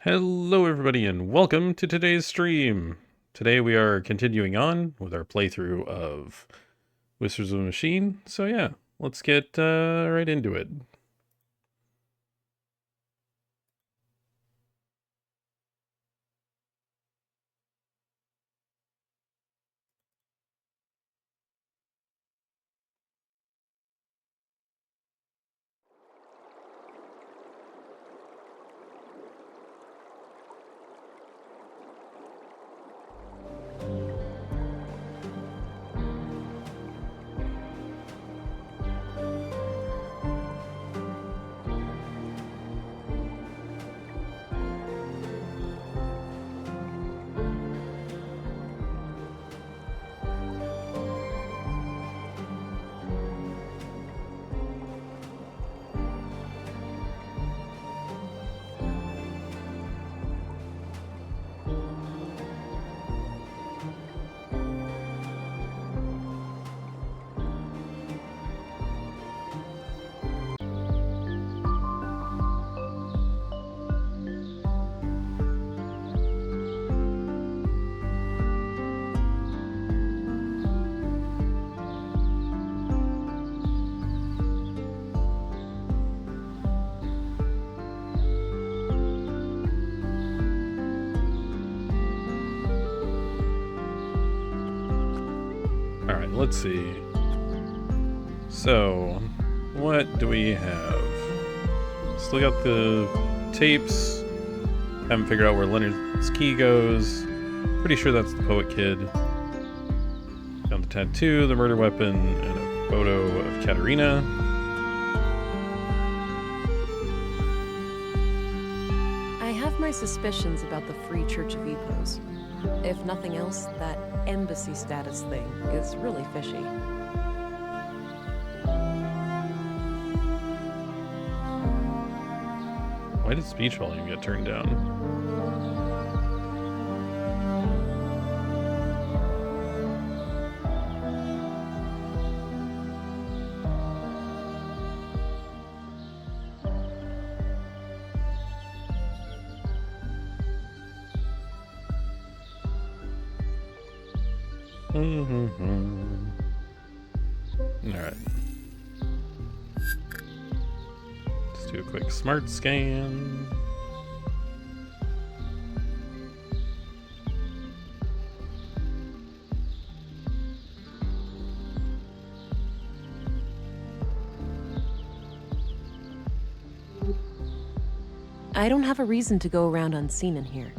Hello everybody and welcome to today's stream. Today we are continuing on with our playthrough of Whispers of the Machine. So yeah, let's get right into it. Alright, let's see. So, what do we have? Still got the tapes. Haven't figured out where Leonard's key goes. Pretty sure that's the Poet Kid. Found the tattoo, the murder weapon, and a photo of Katerina. I have my suspicions about the Free Church of Epos. If nothing else, that embassy status thing is really fishy. Why did speech volume get turned down? Alright. Let's do a quick smart scan. I don't have a reason to go around unseen in here.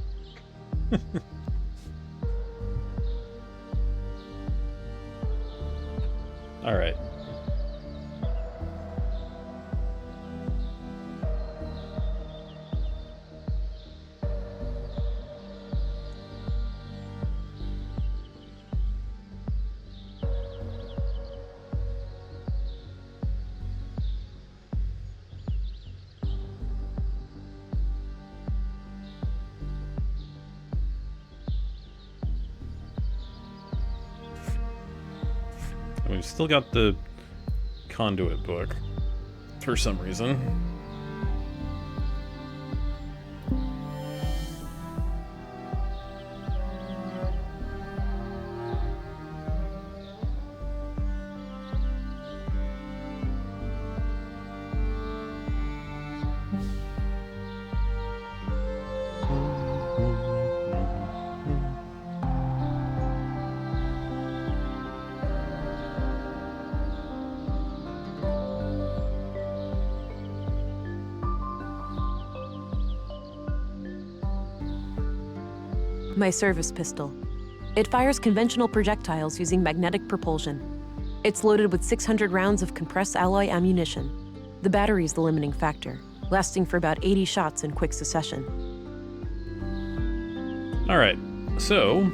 All right. We've still got the conduit book for some reason. My service pistol. It fires conventional projectiles using magnetic propulsion. It's loaded with 600 rounds of compressed alloy ammunition. The battery's the limiting factor, lasting for about 80 shots in quick succession. All right, so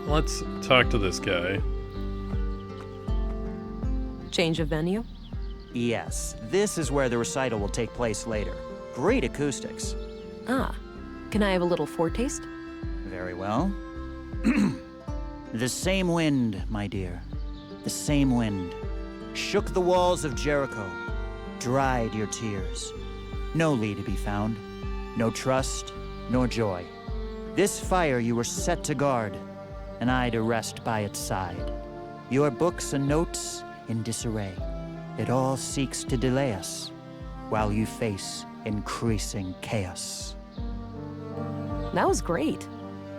let's talk to this guy. Change of venue? Yes, this is where the recital will take place later. Great acoustics. Ah, can I have a little foretaste? Very well. The same wind, my dear. The same wind. Shook the walls of Jericho. Dried your tears. No Lee to be found. no trust, nor joy. This fire you were set to guard, and I to rest by its side. Your books and notes in disarray. It all seeks to delay us, while you face increasing chaos. That was great.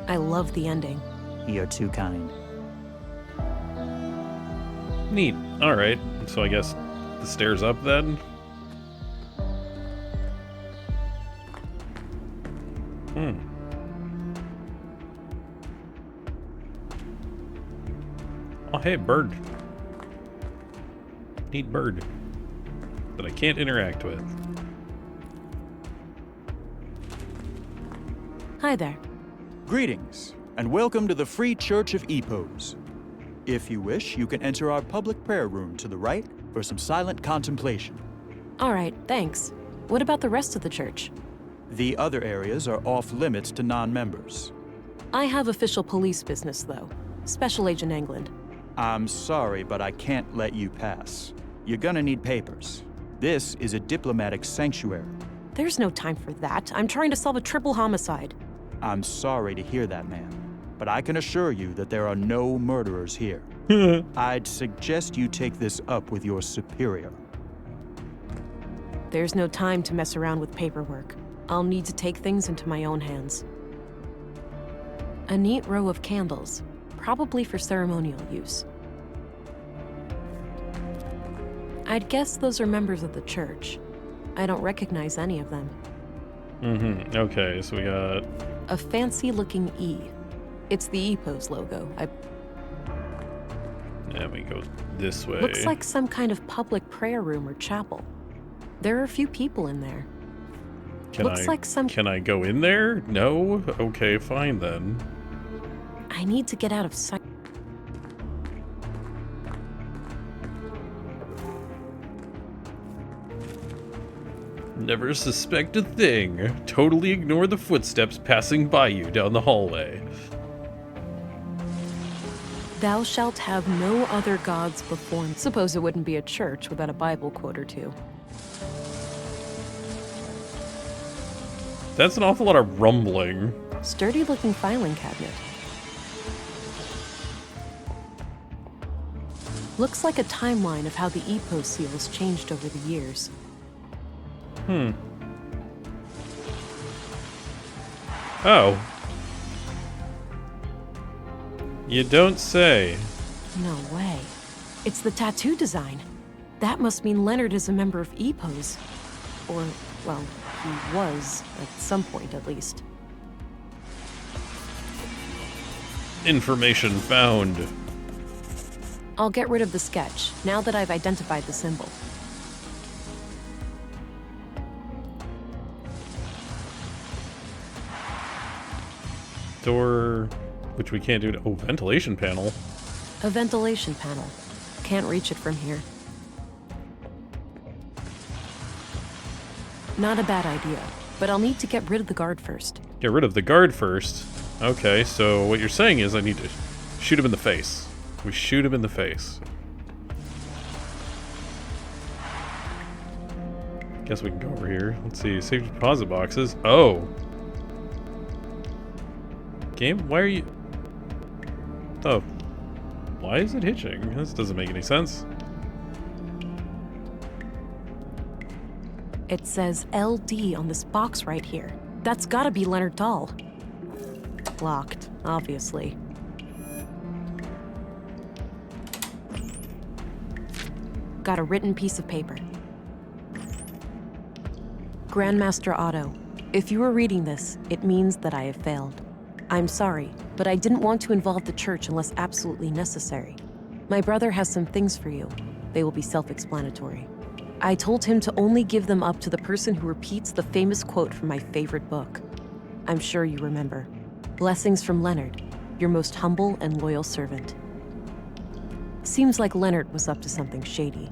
I love the ending. You're too kind. Neat. Alright, so I guess the stairs up then? Oh, hey, bird. Neat bird. That I can't interact with. Hi there. Greetings, and welcome to the Free Church of Epos. If you wish, you can enter our public prayer room to the right for some silent contemplation. All right, thanks. What about the rest of the church? The other areas are off limits to non-members. I have official police business, though. Special Agent England. I'm sorry, but I can't let you pass. You're gonna need papers. This is a diplomatic sanctuary. There's no time for that. I'm trying to solve a triple homicide. I'm sorry to hear that, ma'am, but I can assure you that there are no murderers here. I'd suggest you take this up with your superior. There's no time to mess around with paperwork. I'll need to take things into my own hands. A neat row of candles, probably for ceremonial use. I'd guess those are members of the church. I don't recognize any of them. Okay, so we got... A fancy-looking E. It's the Epos logo. Yeah, we go this way. Looks like some kind of public prayer room or chapel. There are a few people in there. Can I go in there? No? Okay, fine then. I need to get out of sight. Never suspect a thing. Totally ignore the footsteps passing by you down the hallway. Thou shalt have no other gods before me. Suppose it wouldn't be a church without a Bible quote or two. That's an awful lot of rumbling. Sturdy-looking filing cabinet. Looks like a timeline of how the Epos seal has changed over the years. Oh. You don't say. No way. It's the tattoo design. That must mean Leonard is a member of Epos. Or, well, he was, at some point at least. Information found. I'll get rid of the sketch, now that I've identified the symbol. Door, which we can't do. Oh, ventilation panel. A ventilation panel. Can't reach it from here. Not a bad idea, but I'll need to get rid of the guard first. Get rid of the guard first. Okay, so what you're saying is I need to shoot him in the face. We shoot him in the face. Guess we can go over here. Let's see, save deposit boxes. Oh. Game, why are you... Oh. Why is it hitching? This doesn't make any sense. It says LD on this box right here. That's gotta be Leonard Dahl. Locked, obviously. Got a written piece of paper. Grandmaster Otto, if you are reading this, it means that I have failed. I'm sorry, but I didn't want to involve the church unless absolutely necessary. My brother has some things for you. They will be self-explanatory. I told him to only give them up to the person who repeats the famous quote from my favorite book. I'm sure you remember. Blessings from Leonard, your most humble and loyal servant. Seems like Leonard was up to something shady.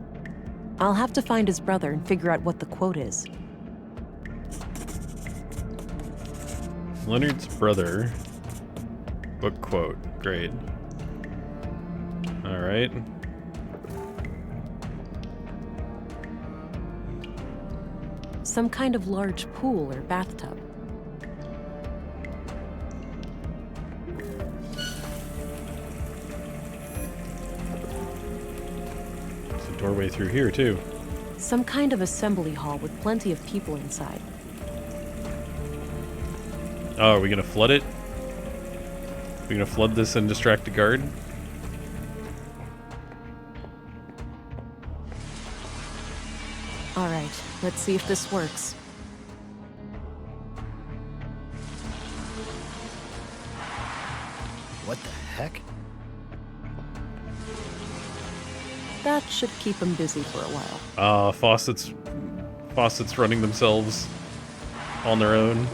I'll have to find his brother and figure out what the quote is. Leonard's brother. Book quote. Great. Alright. Some kind of large pool or bathtub. Doorway through here, too. Some kind of assembly hall with plenty of people inside. Oh, are we gonna flood it? Are we gonna flood this and distract the guard? All right, let's see if this works. What the heck? That should keep them busy for a while. Faucets running themselves on their own.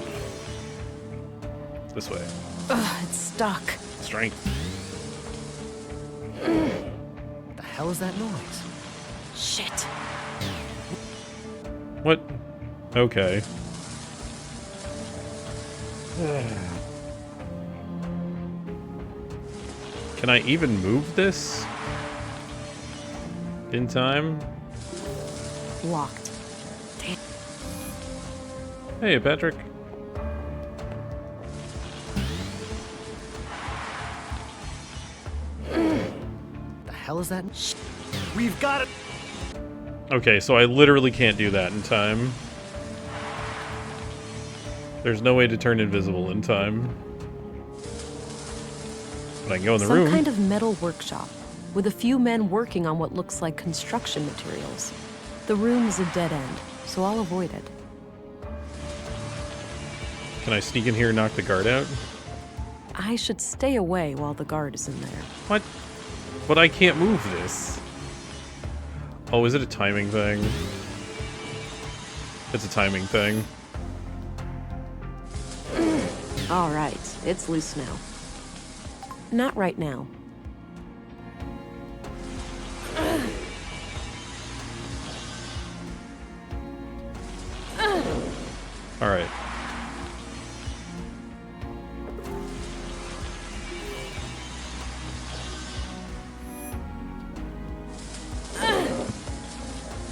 This way. Ugh, it's stuck. Strength. The hell is that noise? Shit. What? Okay. Can I even move this? In time? Locked. Damn. Hey, Patrick. The hell is that? We've got it! Okay, so I literally can't do that in time. There's no way to turn invisible in time. But I can go in the room. Some kind of metal workshop, with a few men working on what looks like construction materials. The room is a dead end, so I'll avoid it. Can I sneak in here and knock the guard out? I should stay away while the guard is in there. What? But I can't move this. Oh, is it a timing thing? It's a timing thing. All right, it's loose now. Not right now. All right.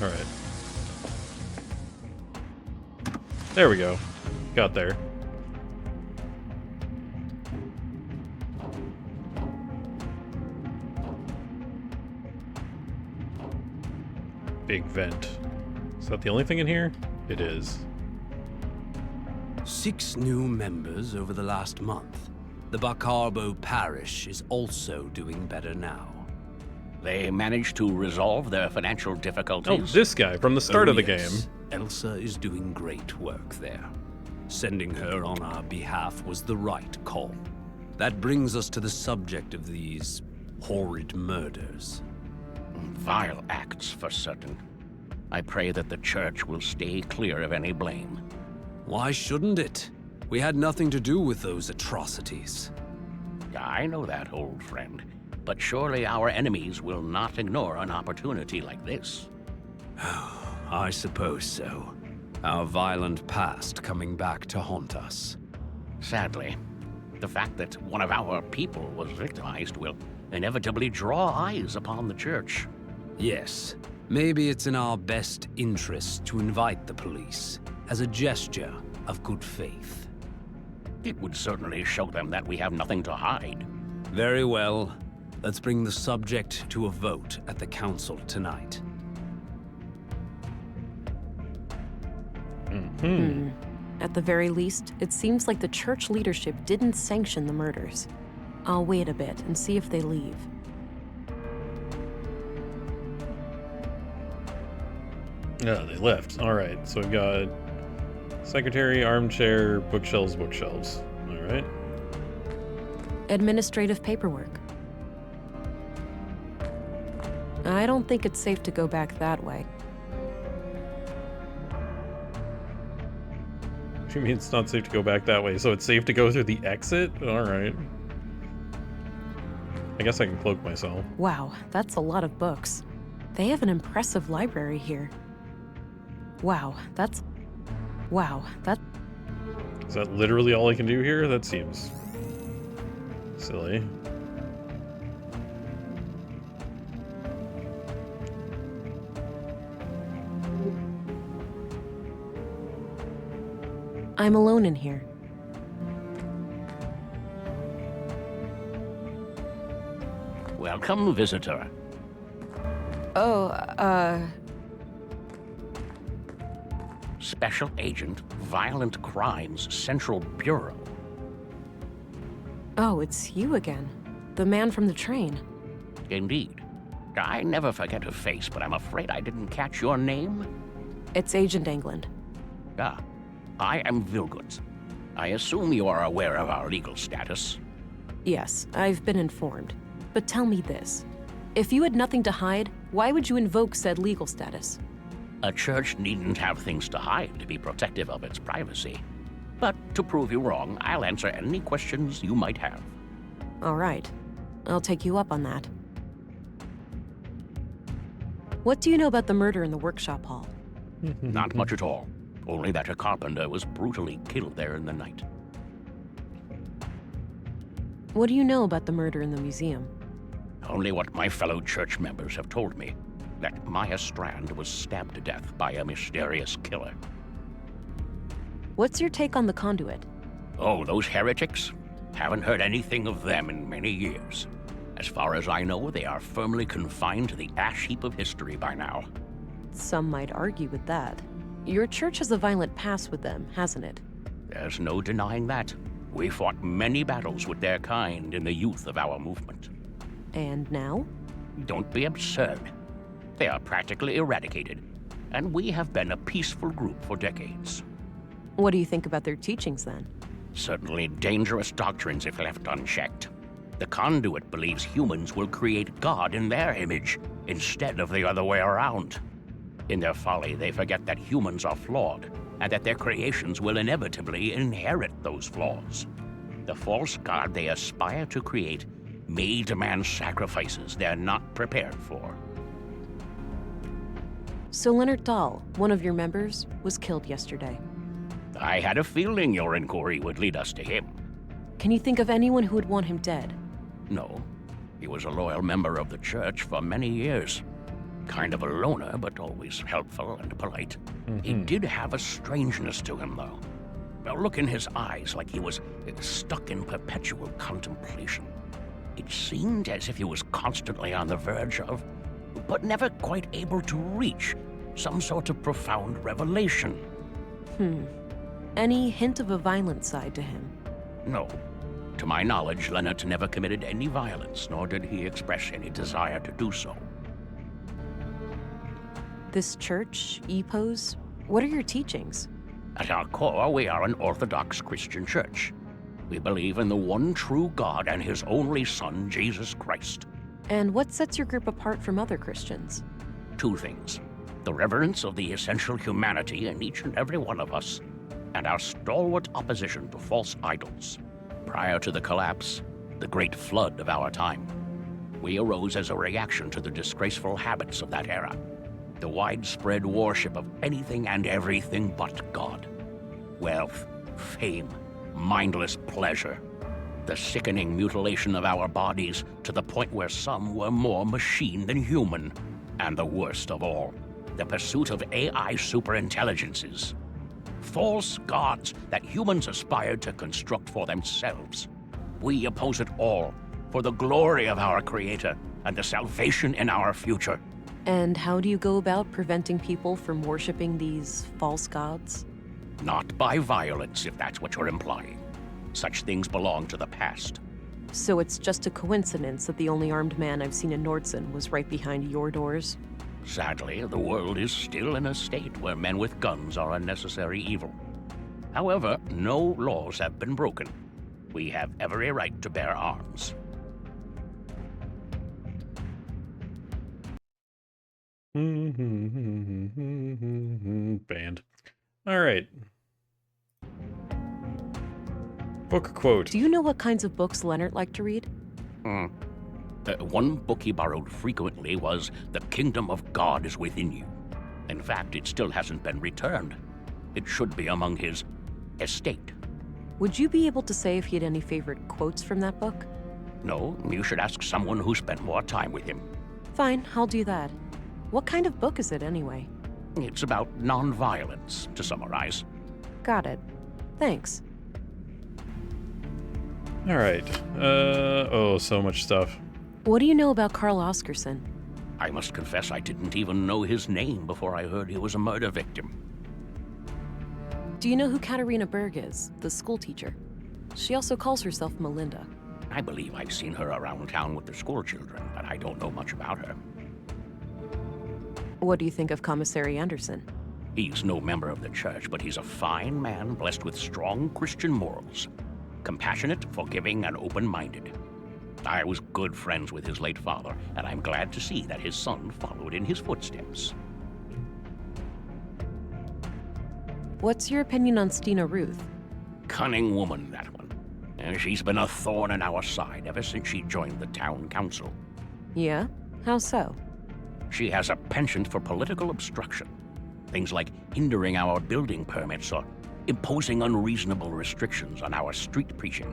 All right. There we go. Got there. Big vent. Is that the only thing in here? It is. 6 new members over the last month. The Bacarbo parish is also doing better now. They managed to resolve their financial Oh, difficulties. this guy from the start Oh, of the yes. game. Elsa is doing great work there. Sending her on our behalf was the right call. That brings us to the subject of these horrid murders. Vile acts, for certain. I pray that the church will stay clear of any blame. Why shouldn't it? We had nothing to do with those atrocities. I know that, old friend. But surely our enemies will not ignore an opportunity like this. I suppose so. Our violent past coming back to haunt us. Sadly, the fact that one of our people was victimized will inevitably draw eyes upon the church. Yes, maybe it's in our best interest to invite the police as a gesture of good faith. It would certainly show them that we have nothing to hide. Very well. Let's bring the subject to a vote at the council tonight. At the very least, it seems like the church leadership didn't sanction the murders. I'll wait a bit and see if they leave. Yeah, they left. All right, so we've got secretary, armchair, bookshelves, bookshelves. All right. Administrative paperwork. I don't think it's safe to go back that way. What do you mean it's not safe to go back that way? So it's safe to go through the exit? All right. I guess I can cloak myself. Wow, that's a lot of books. They have an impressive library here. Wow, that's... Is that literally all I can do here? That seems silly. I'm alone in here. Welcome, visitor. Oh, Special Agent, Violent Crimes Central Bureau. Oh, it's you again. The man from the train. Indeed. I never forget a face, but I'm afraid I didn't catch your name. It's Agent England. Ah, I am Vilgood. I assume you are aware of our legal status. Yes, I've been informed. But tell me this. If you had nothing to hide, why would you invoke said legal status? A church needn't have things to hide to be protective of its privacy. But to prove you wrong, I'll answer any questions you might have. All right. I'll take you up on that. What do you know about the murder in the workshop hall? Not much at all. Only that a carpenter was brutally killed there in the night. What do you know about the murder in the museum? Only what my fellow church members have told me. That Maya Strand was stabbed to death by a mysterious killer. What's your take on the conduit? Oh, those heretics? Haven't heard anything of them in many years. As far as I know, they are firmly confined to the ash heap of history by now. Some might argue with that. Your church has a violent past with them, hasn't it? There's no denying that. We fought many battles with their kind in the youth of our movement. And now? Don't be absurd. They are practically eradicated, and we have been a peaceful group for decades. What do you think about their teachings, then? Certainly dangerous doctrines if left unchecked. The conduit believes humans will create God in their image, instead of the other way around. In their folly, they forget that humans are flawed, and that their creations will inevitably inherit those flaws. The false God they aspire to create may demand sacrifices they're not prepared for. So Leonard Dahl, one of your members, was killed yesterday. I had a feeling your inquiry would lead us to him. Can you think of anyone who would want him dead? No. He was a loyal member of the church for many years. Kind of a loner, but always helpful and polite. He did have a strangeness to him, though. A look in his eyes like he was stuck in perpetual contemplation. It seemed as if he was constantly on the verge of, but never quite able to reach, some sort of profound revelation. Any hint of a violent side to him? No. To my knowledge, Leonard never committed any violence, nor did he express any desire to do so. This church, EPOS, what are your teachings? At our core, we are an Orthodox Christian church. We believe in the one true God and His only Son, Jesus Christ. And what sets your group apart from other Christians? Two things. The reverence of the essential humanity in each and every one of us, and our stalwart opposition to false idols. Prior to the collapse, the great flood of our time, we arose as a reaction to the disgraceful habits of that era. The widespread worship of anything and everything but God. Wealth, fame, mindless pleasure. The sickening mutilation of our bodies to the point where some were more machine than human. And the worst of all, the pursuit of AI superintelligences. False gods that humans aspired to construct for themselves. We oppose it all for the glory of our Creator and the salvation in our future. And how do you go about preventing people from worshiping these false gods? Not by violence, if that's what you're implying. Such things belong to the past. So it's just a coincidence that the only armed man I've seen in Nordson was right behind your doors? Sadly, the world is still in a state where men with guns are a necessary evil. However, no laws have been broken. We have every right to bear arms. Banned. All right. Book quote. Do you know what kinds of books Leonard liked to read? One book he borrowed frequently was The Kingdom of God is Within You. In fact, it still hasn't been returned. It should be among his estate. Would you be able to say if he had any favorite quotes from that book? No, you should ask someone who spent more time with him. Fine, I'll do that. What kind of book is it anyway? It's about non-violence, to summarize. Got it. Thanks. All right. Oh, so much stuff. What do you know about Carl Oscarson? I must confess I didn't even know his name before I heard he was a murder victim. Do you know who Katarina Berg is, the school teacher? She also calls herself Melinda. I believe I've seen her around town with the school children, but I don't know much about her. What do you think of Commissary Anderson? He's no member of the church, but he's a fine man blessed with strong Christian morals. Compassionate, forgiving, and open-minded. I was good friends with his late father, and I'm glad to see that his son followed in his footsteps. What's your opinion on Stina Ruth? Cunning woman, that one. And she's been a thorn in our side ever since she joined the town council. Yeah? How so? She has a penchant for political obstruction. Things like hindering our building permits or imposing unreasonable restrictions on our street preaching.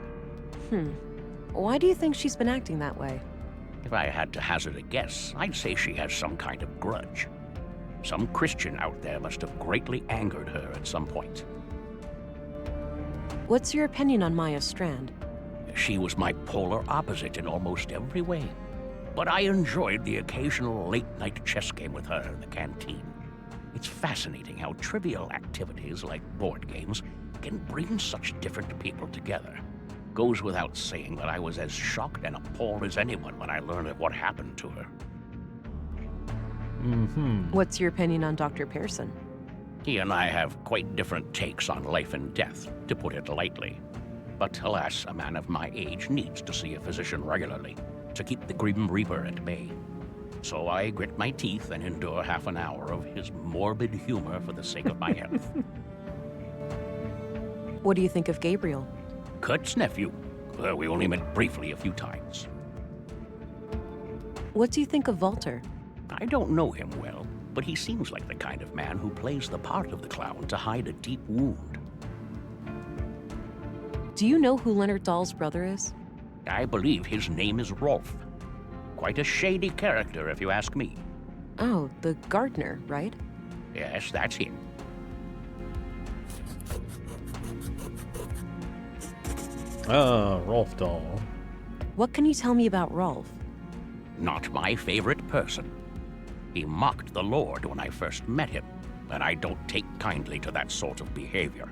Why do you think she's been acting that way? If I had to hazard a guess, I'd say she has some kind of grudge. Some Christian out there must have greatly angered her at some point. What's your opinion on Maya Strand? She was my polar opposite in almost every way. But I enjoyed the occasional late-night chess game with her in the canteen. It's fascinating how trivial activities like board games can bring such different people together. Goes without saying that I was as shocked and appalled as anyone when I learned of what happened to her. What's your opinion on Dr. Pearson? He and I have quite different takes on life and death, to put it lightly. But alas, a man of my age needs to see a physician regularly to keep the Grim Reaper at bay. So I grit my teeth and endure half an hour of his morbid humor for the sake of my health. What do you think of Gabriel? Kurt's nephew. We only met briefly a few times. What do you think of Walter? I don't know him well, but he seems like the kind of man who plays the part of the clown to hide a deep wound. Do you know who Leonard Dahl's brother is? I believe his name is Rolf. Quite a shady character, if you ask me. Oh, the gardener, right? Yes, that's him. Ah, Rolf Dahl. What can you tell me about Rolf? Not my favorite person. He mocked the Lord when I first met him, and I don't take kindly to that sort of behavior.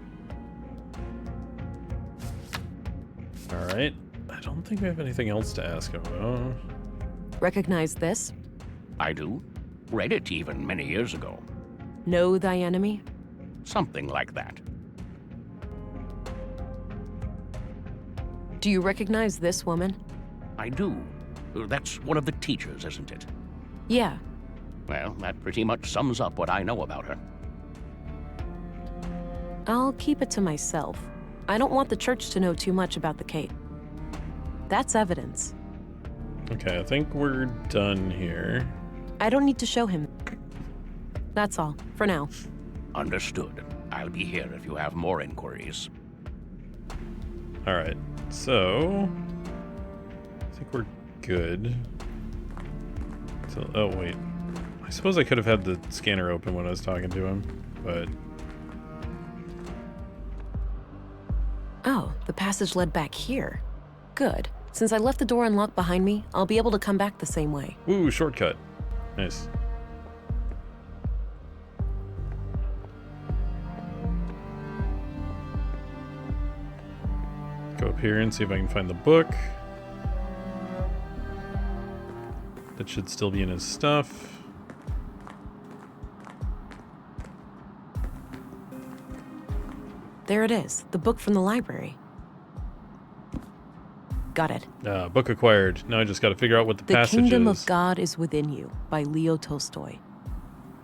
Alright. I don't think we have anything else to ask him about. Recognize this? I do. Read it even many years ago. Know thy enemy? Something like that. Do you recognize this woman? I do. That's one of the teachers, isn't it? Yeah. Well, that pretty much sums up what I know about her. I'll keep it to myself. I don't want the church to know too much about the Kate. That's evidence. Okay, I think we're done here. I don't need to show him. That's all, for now. Understood. I'll be here if you have more inquiries. Alright, so... I think we're good. So, oh, wait. I suppose I could have had the scanner open when I was talking to him, but... Oh, the passage led back here. Good. Since I left the door unlocked behind me, I'll be able to come back the same way. Ooh, shortcut. Nice. Go up here and see if I can find the book. That should still be in his stuff. There it is, the book from the library. Got it. Book acquired. Now I just got to figure out what the passage Kingdom is. of God is Within You by Leo Tolstoy.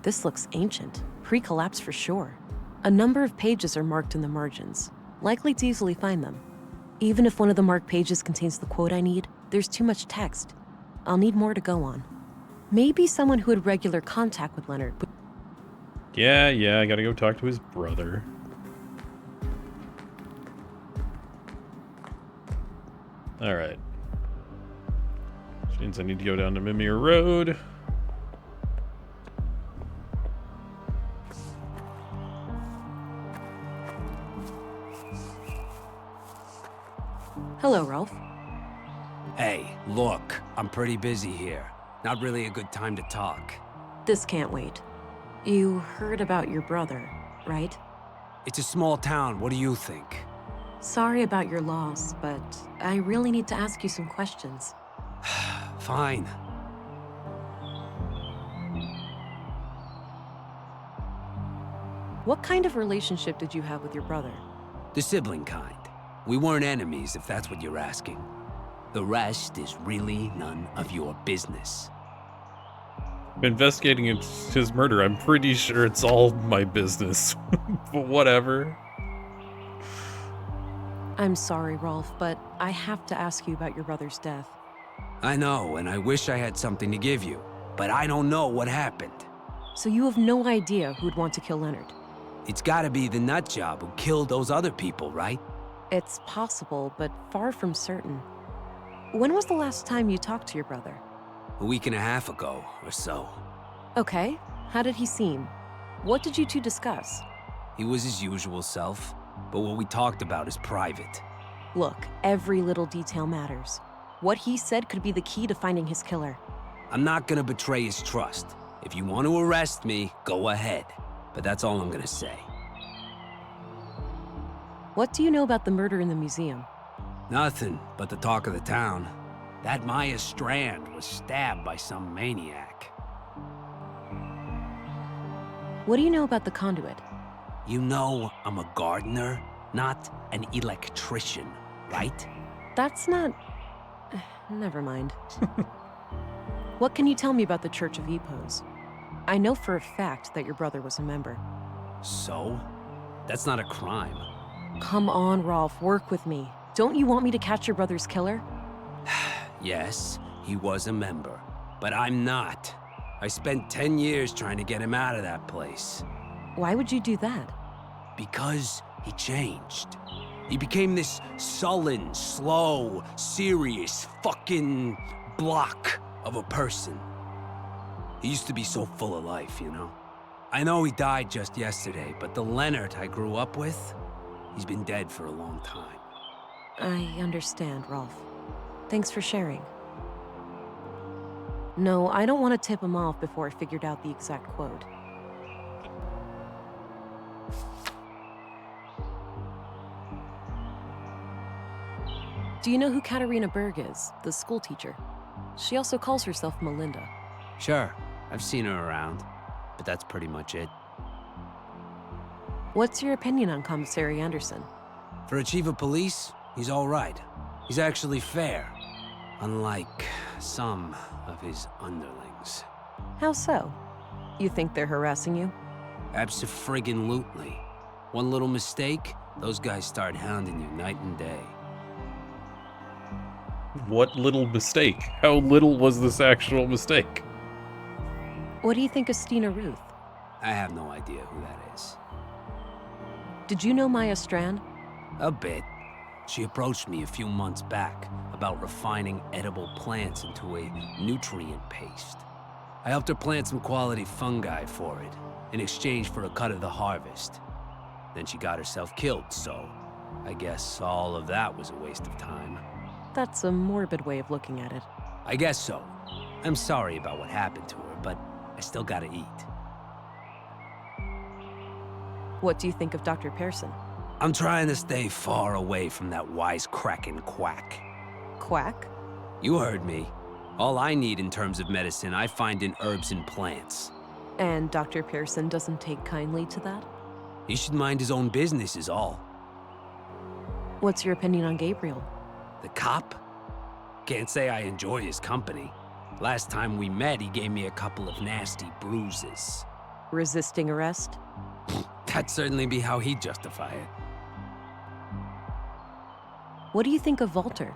This looks ancient, pre-collapse for sure. A number of pages are marked in the margins, likely to easily find them. Even if one of the marked pages contains the quote I need, there's too much text. I'll need more to go on. Maybe someone who had regular contact with Leonard would... Yeah, I gotta go talk to his brother. Alright. Which means I need to go down to Mimir Road. Hello, Rolf. Hey, look, I'm pretty busy here. Not really a good time to talk. This can't wait. You heard about your brother, right? It's a small town, what do you think? Sorry about your loss, but I really need to ask you some questions. Fine. What kind of relationship did you have with your brother? The sibling kind. We weren't enemies, if that's what you're asking. The rest is really none of your business. Investigating his murder, I'm pretty sure it's all my business. But whatever. I'm sorry, Rolf, but I have to ask you about your brother's death. I know, and I wish I had something to give you, but I don't know what happened. So you have no idea who'd want to kill Leonard? It's gotta be the nutjob who killed those other people, right? It's possible, but far from certain. When was the last time you talked to your brother? A week and a half ago, or so. Okay, how did he seem? What did you two discuss? He was his usual self, but what we talked about is private. Look, every little detail matters. What he said could be the key to finding his killer. I'm not gonna betray his trust. If you want to arrest me, go ahead. But that's all I'm gonna say. What do you know about the murder in the museum? Nothing but the talk of the town. That Maya Strand was stabbed by some maniac. What do you know about the conduit? You know I'm a gardener, not an electrician, right? That's not... Never mind. What can you tell me about the Church of Epos? I know for a fact that your brother was a member. So? That's not a crime. Come on, Rolf, work with me. Don't you want me to catch your brother's killer? Yes, he was a member, but I'm not. I spent 10 years trying to get him out of that place. Why would you do that? Because he changed. He became this sullen, slow, serious, fucking block of a person. He used to be so full of life, you know? I know he died just yesterday, but the Leonard I grew up with, he's been dead for a long time. I understand, Rolf. Thanks for sharing. No, I don't want to tip him off before I figured out the exact quote. Do you know who Katarina Berg is, the school teacher? She also calls herself Melinda. Sure, I've seen her around, but that's pretty much it. What's your opinion on Commissary Anderson? For a chief of police, he's all right. He's actually fair, unlike some of his underlings. How so? You think they're harassing you? Abso-friggin-lutely. One little mistake, those guys start hounding you night and day. What little mistake? How little was this actual mistake? What do you think of Stina Ruth? I have no idea who that is. Did you know Maya Strand? A bit. She approached me a few months back about refining edible plants into a nutrient paste. I helped her plant some quality fungi for it, in exchange for a cut of the harvest. Then she got herself killed, so I guess all of that was a waste of time. That's a morbid way of looking at it. I guess so. I'm sorry about what happened to her, but I still gotta eat. What do you think of Dr. Pearson? I'm trying to stay far away from that wisecracking quack. Quack? You heard me. All I need in terms of medicine, I find in herbs and plants. And Dr. Pearson doesn't take kindly to that? He should mind his own business is all. What's your opinion on Gabriel? The cop? Can't say I enjoy his company. Last time we met, he gave me a couple of nasty bruises. Resisting arrest? That'd certainly be how he'd justify it. What do you think of Walter?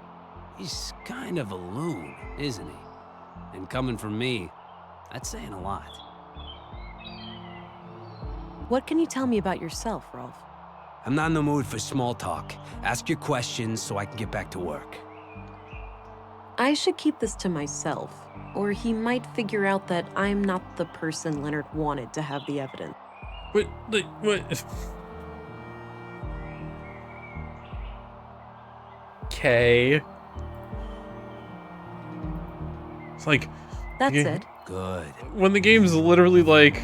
He's kind of a loon, isn't he? And coming from me, that's saying a lot. What can you tell me about yourself, Rolf? I'm not in the mood for small talk. Ask your questions so I can get back to work. I should keep this to myself, or he might figure out that I'm not the person Leonard wanted to have the evidence. What? Okay. It's like, That's Yeah. it. Good. When the game's literally like,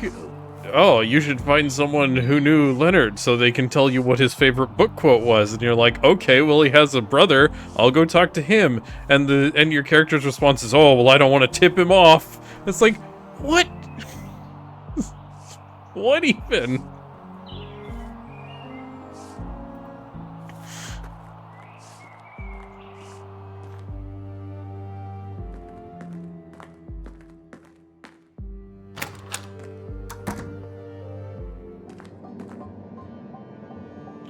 oh, you should find someone who knew Leonard so they can tell you what his favorite book quote was, and you're like, okay, well, he has a brother, I'll go talk to him, and your character's response is, oh, well, I don't want to tip him off. It's like, what? What even?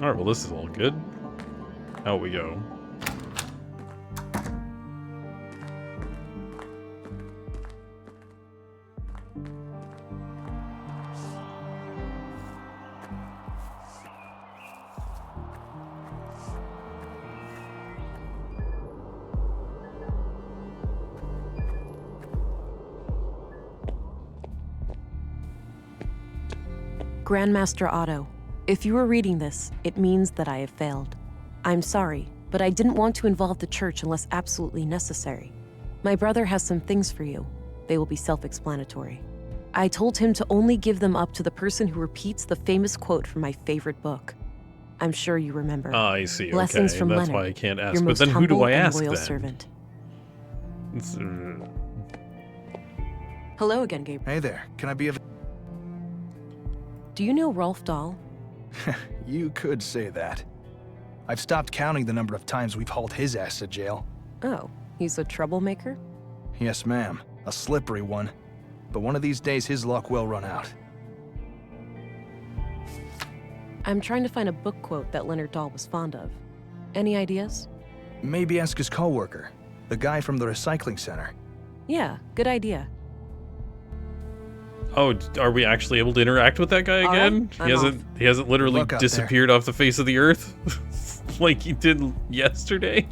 Alright, well, this is all good. Out we go. Grandmaster Otto, if you are reading this, it means that I have failed. I'm sorry, but I didn't want to involve the church unless absolutely necessary. My brother has some things for you. They will be self-explanatory. I told him to only give them up to the person who repeats the famous quote from my favorite book. I'm sure you remember. Ah, I see. Blessings Okay, from that's Leonard, why I can't ask. your But most then who do humble I and ask loyal then? servant. It's, Hello again, Gabriel. Hey there, can I be of... Do you know Rolf Dahl? You could say that. I've stopped counting the number of times we've hauled his ass to jail. Oh, he's a troublemaker? Yes, ma'am. A slippery one. But one of these days his luck will run out. I'm trying to find a book quote that Leonard Dahl was fond of. Any ideas? Maybe ask his coworker, the guy from the recycling center. Yeah, good idea. oh, are we actually able to interact with that guy All again? right, I'm He hasn't literally Look out there. disappeared off the face of the earth like he did yesterday.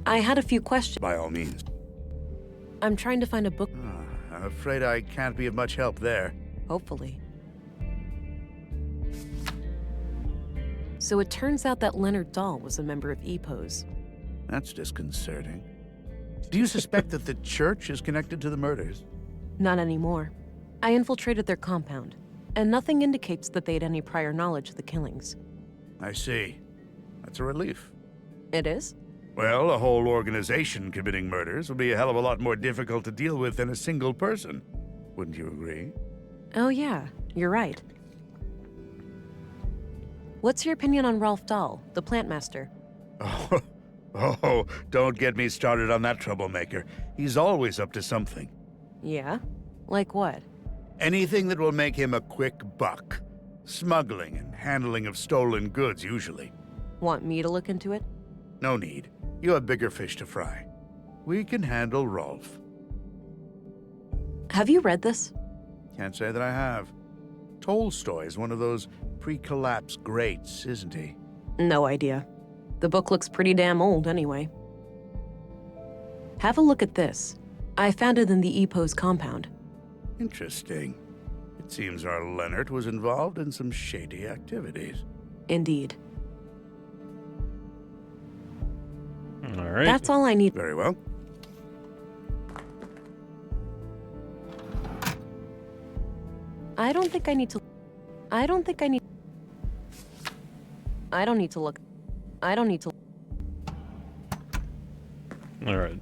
I had a few questions. By all means. I'm trying to find a book, I'm afraid I can't be of much help there. hopefully. So it turns out that Leonard Dahl was a member of EPOS. That's disconcerting. Do you suspect that the church is connected to the murders? Not anymore. I infiltrated their compound, and nothing indicates that they had any prior knowledge of the killings. I see. That's a relief. It is? Well, a whole organization committing murders would be a hell of a lot more difficult to deal with than a single person. Wouldn't you agree? Oh yeah, you're right. What's your opinion on Rolf Dahl, the plant master? Oh, don't get me started on that troublemaker. He's always up to something. Yeah? Like what? Anything that will make him a quick buck. Smuggling and handling of stolen goods, usually. Want me to look into it? No need. You have bigger fish to fry. We can handle Rolf. Have you read this? Can't say that I have. Tolstoy is one of those pre-collapse greats, isn't he? No idea. The book looks pretty damn old anyway. Have a look at this. I found it in the EPOS compound. Interesting. It seems our Leonard was involved in some shady activities. Indeed. All right. That's all I need. Very well. I don't think I need to. I don't think I need. I don't need to look. I don't need to. All right.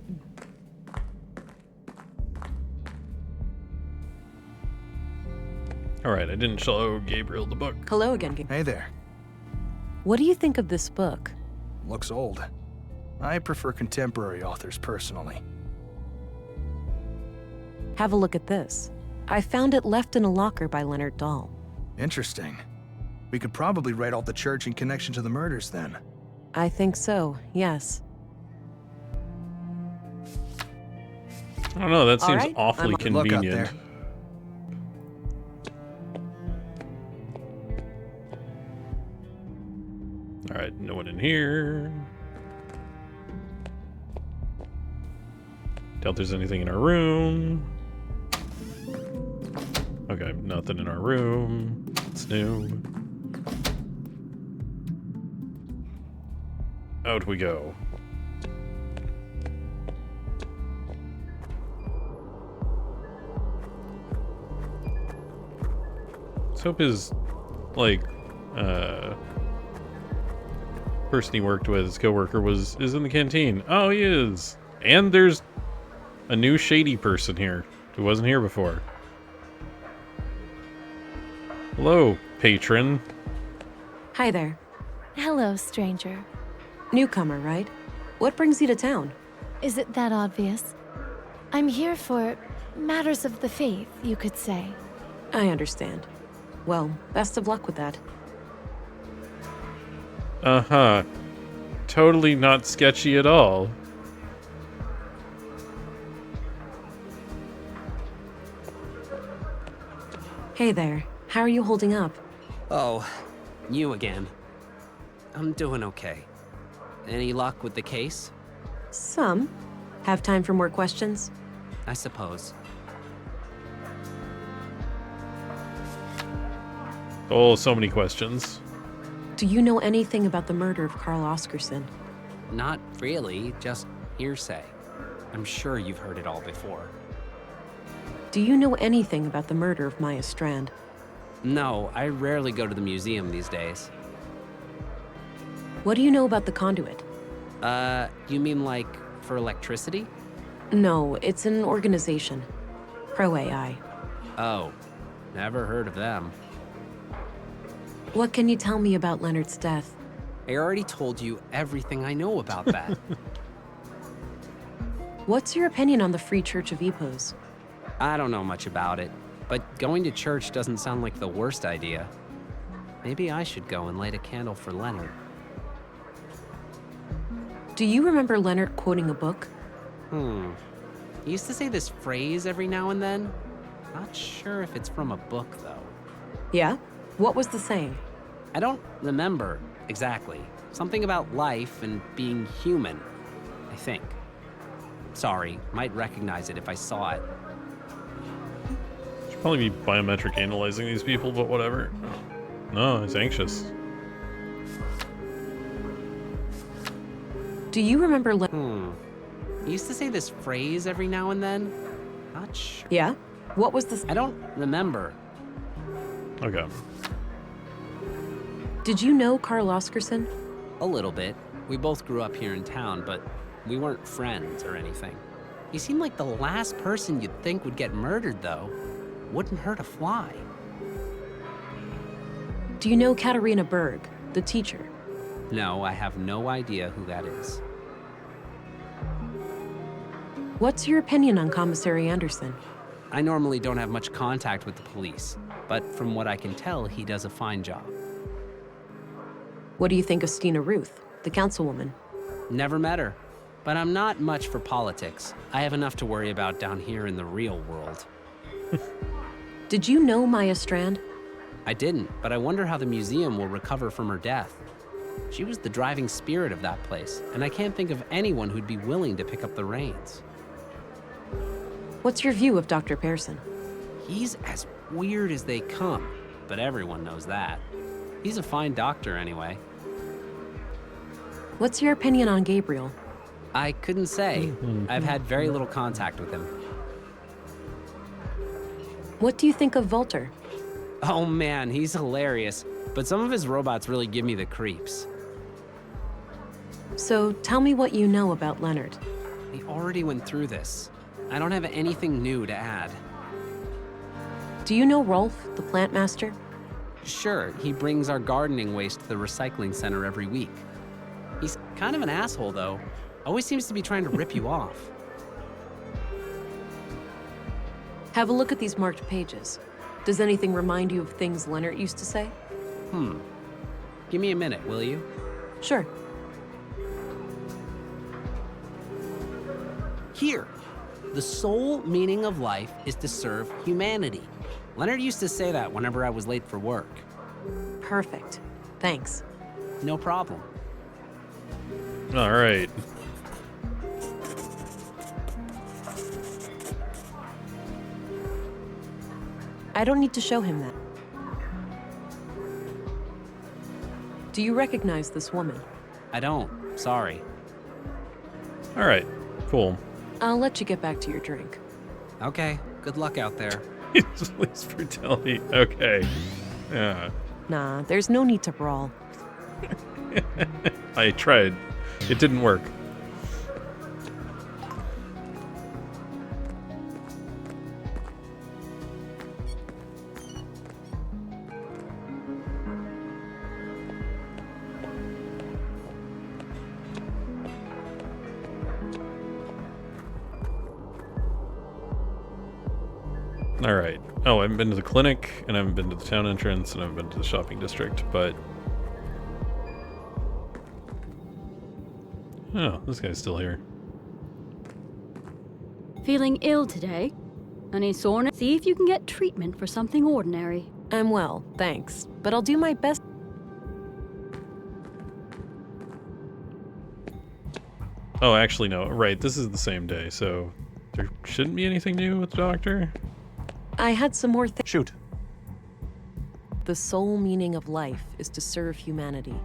All right. I didn't show Gabriel the book. Hello again, Gabe. Hey there. What do you think of this book? Looks old. I prefer contemporary authors personally. Have a look at this. I found it left in a locker by Leonard Dahl. Interesting. We could probably write out the church in connection to the murders then. I think so, yes. I don't know. That All seems right, awfully I'm- Good luck out convenient. there. All right. No one in here. Doubt there's anything in our room. Okay, nothing in our room. It's new. out we go. Let's hope his, like, person he worked with, his coworker, is in the canteen. Oh, he is. And there's a new shady person here who wasn't here before. Hello, patron. Hi there. Hello, stranger. Newcomer, right? What brings you to town? Is it that obvious? I'm here for matters of the faith, you could say. I understand. Well, best of luck with that. Uh-huh. Totally not sketchy at all. Hey there. How are you holding up? Oh, you again. I'm doing okay. Any luck with the case? Some. Have time for more questions? I suppose. Oh, so many questions. Do you know anything about the murder of Carl Oscarson? Not really, just hearsay. I'm sure you've heard it all before. Do you know anything about the murder of Maya Strand? No, I rarely go to the museum these days. What do you know about the conduit? You mean like for electricity? No, it's an organization. Pro AI. Oh, never heard of them. What can you tell me about Leonard's death? I already told you everything I know about that. What's your opinion on the Free Church of Epos? I don't know much about it, but going to church doesn't sound like the worst idea. Maybe I should go and light a candle for Leonard. Do you remember Leonard quoting a book? He used to say this phrase every now and then. Not sure if it's from a book, though. Yeah? What was the saying? I don't remember exactly. Something about life and being human, I think. Sorry, might recognize it if I saw it. Should probably be biometric analyzing these people, but whatever. No, he's anxious. Do you remember He used to say this phrase every now and then. Not sure. Yeah? What was the... I don't remember. Okay. Did you know Carl Oscarson? A little bit. We both grew up here in town, but we weren't friends or anything. He seemed like the last person you'd think would get murdered, though. Wouldn't hurt a fly. Do you know Katarina Berg, the teacher? No, I have no idea who that is. What's your opinion on Commissary Anderson? I normally don't have much contact with the police, but from what I can tell, he does a fine job. What do you think of Stina Ruth, the councilwoman? Never met her, but I'm not much for politics. I have enough to worry about down here in the real world. Did you know Maya Strand? I didn't, but I wonder how the museum will recover from her death. She was the driving spirit of that place, and I can't think of anyone who'd be willing to pick up the reins. What's your view of Dr. Pearson? He's as weird as they come, but everyone knows that. He's a fine doctor anyway. What's your opinion on Gabriel? I couldn't say. I've had very little contact with him. What do you think of Volter? Oh man, he's hilarious, but some of his robots really give me the creeps. So tell me what you know about Leonard. We already went through this. I don't have anything new to add. Do you know Rolf, the plant master? Sure, he brings our gardening waste to the recycling center every week. He's kind of an asshole, though. Always seems to be trying to rip you off. Have a look at these marked pages. Does anything remind you of things Leonard used to say? Give me a minute, will you? Sure. Here. The sole meaning of life is to serve humanity. Leonard used to say that whenever I was late for work. Perfect. Thanks. No problem. All right. I don't need to show him that. Do you recognize this woman? I don't. Sorry. All right, cool. I'll let you get back to your drink. Okay, good luck out there. Police brutality. Okay. Yeah. Nah, there's no need to brawl. I tried. It didn't work. All right. Oh, I haven't been to the clinic, and I haven't been to the town entrance, and I haven't been to the shopping district, but... Oh, this guy's still here. Feeling ill today? Any soreness? See if you can get treatment for something ordinary. I'm well, thanks. But I'll do my best. Oh, actually, no. Right, this is the same day, so there shouldn't be anything new with the doctor. I had some more things. Shoot. The sole meaning of life is to serve humanity.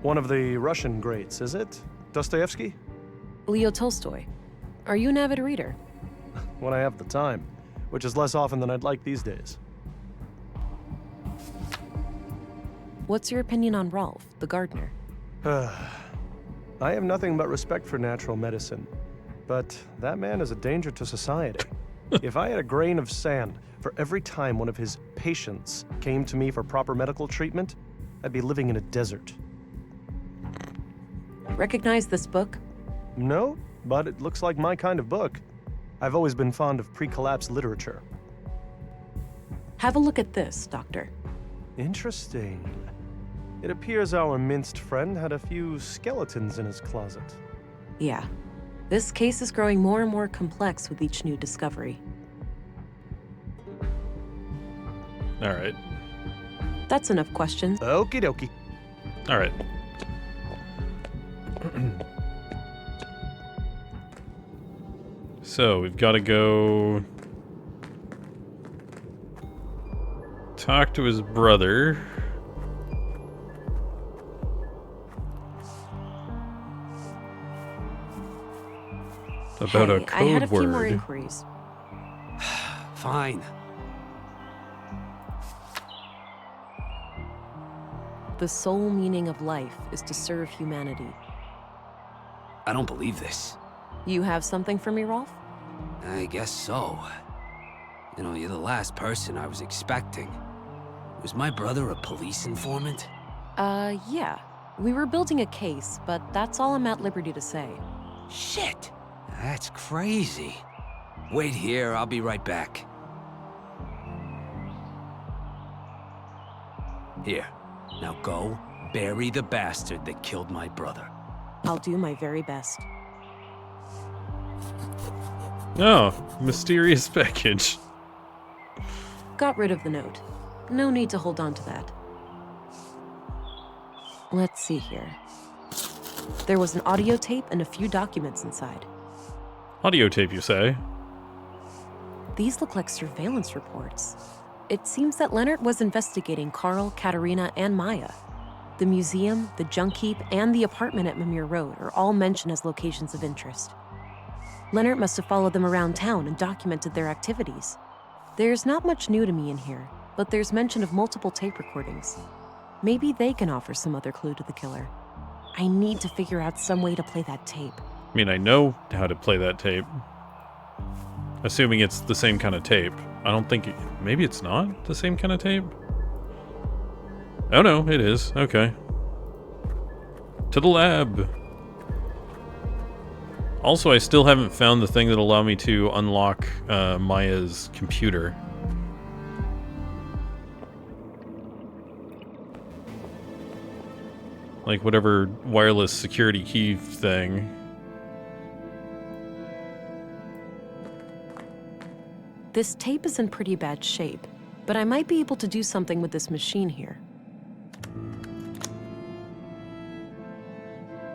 One of the Russian greats, is it? Dostoevsky? Leo Tolstoy. Are you an avid reader? When I have the time, which is less often than I'd like these days. What's your opinion on Rolf, the gardener? I have nothing but respect for natural medicine, but that man is a danger to society. If I had a grain of sand for every time one of his patients came to me for proper medical treatment, I'd be living in a desert. Recognize this book? No, but it looks like my kind of book. I've always been fond of pre-collapse literature. Have a look at this, Doctor. Interesting. It appears our minced friend had a few skeletons in his closet. Yeah. This case is growing more and more complex with each new discovery. All right. That's enough questions. Okie dokie. All right. So, we've got to go talk to his brother. About a code I had a few more word. inquiries. Fine. The sole meaning of life is to serve humanity. I don't believe this. You have something for me, Rolf? I guess so. You know, you're the last person I was expecting. Was my brother a police informant? Yeah. We were building a case, but that's all I'm at liberty to say. Shit! That's crazy. Wait here, I'll be right back. Here, now go bury the bastard that killed my brother. I'll do my very best. Oh, mysterious package. Got rid of the note. No need to hold on to that. Let's see here. There was an audio tape and a few documents inside. Audio tape, you say? These look like surveillance reports. It seems that Leonard was investigating Carl, Katerina, and Maya. The museum, the junk heap, and the apartment at Mimir Road are all mentioned as locations of interest. Leonard must have followed them around town and documented their activities. There's not much new to me in here, but there's mention of multiple tape recordings. Maybe they can offer some other clue to the killer. I need to figure out some way to play that tape. I mean, I know how to play that tape. Assuming it's the same kind of tape. I don't think... maybe it's not the same kind of tape? Oh no, it is. Okay. To the lab. Also, I still haven't found the thing that'll allow me to unlock Maya's computer. Like whatever wireless security key thing. This tape is in pretty bad shape, but I might be able to do something with this machine here.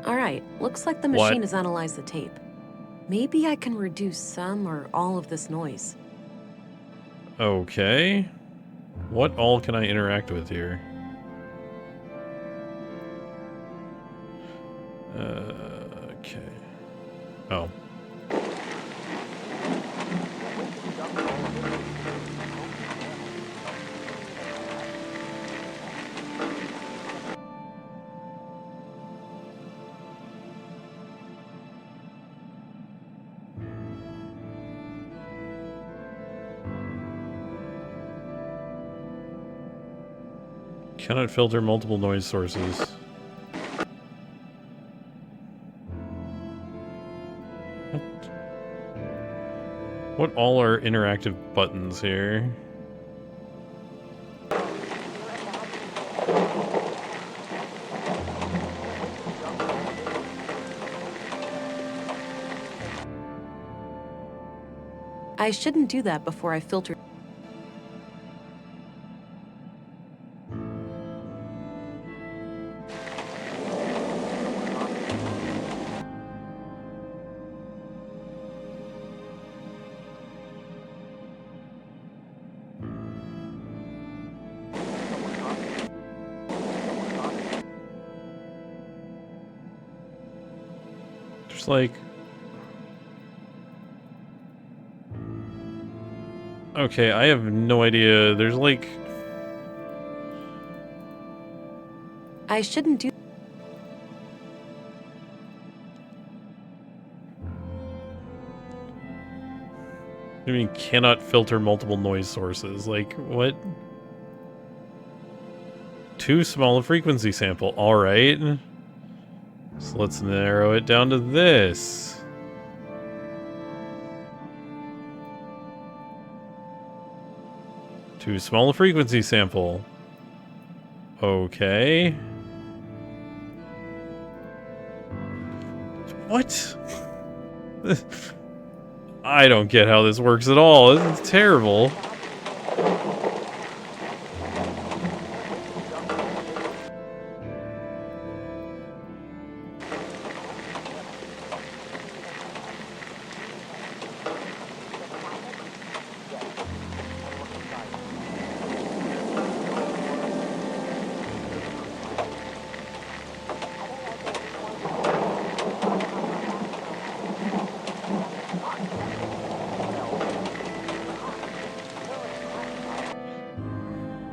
All right, looks like the machine has analyzed the tape. Maybe I can reduce some or all of this noise. Okay. What all can I interact with here? Okay. Oh. Cannot filter multiple noise sources. What all are interactive buttons here? I shouldn't do that before I filter. Just like... Okay, I have no idea. There's like... I shouldn't do. I mean, cannot filter multiple noise sources. Like, what? Too small a frequency sample. Alright. So let's narrow it down to this. Too small a frequency sample. Okay. What? I don't get how this works at all. This is terrible.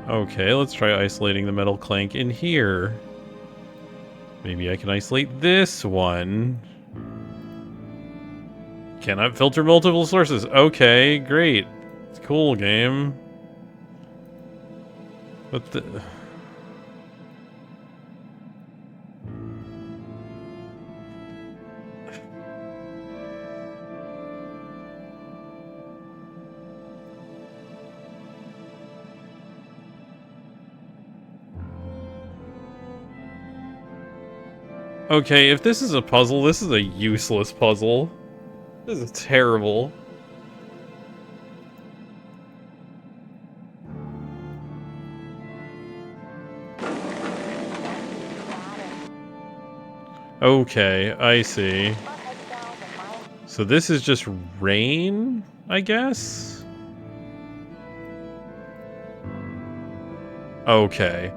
Okay, let's try isolating the metal clank in here. Maybe I can isolate this one. Cannot filter multiple sources. Okay, great. It's cool, game. But the... Okay, if this is a puzzle, this is a useless puzzle. This is terrible. Okay, I see. So this is just rain, I guess? Okay.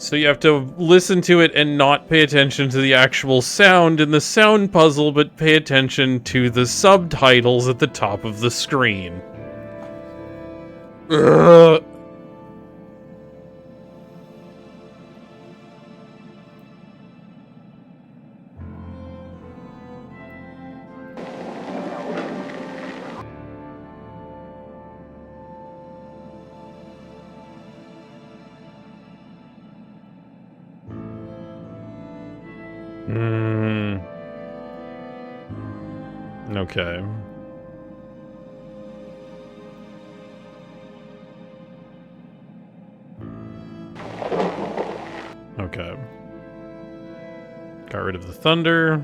So you have to listen to it and not pay attention to the actual sound in the sound puzzle, but pay attention to the subtitles at the top of the screen. Ugh. Okay. Okay. Got rid of the thunder.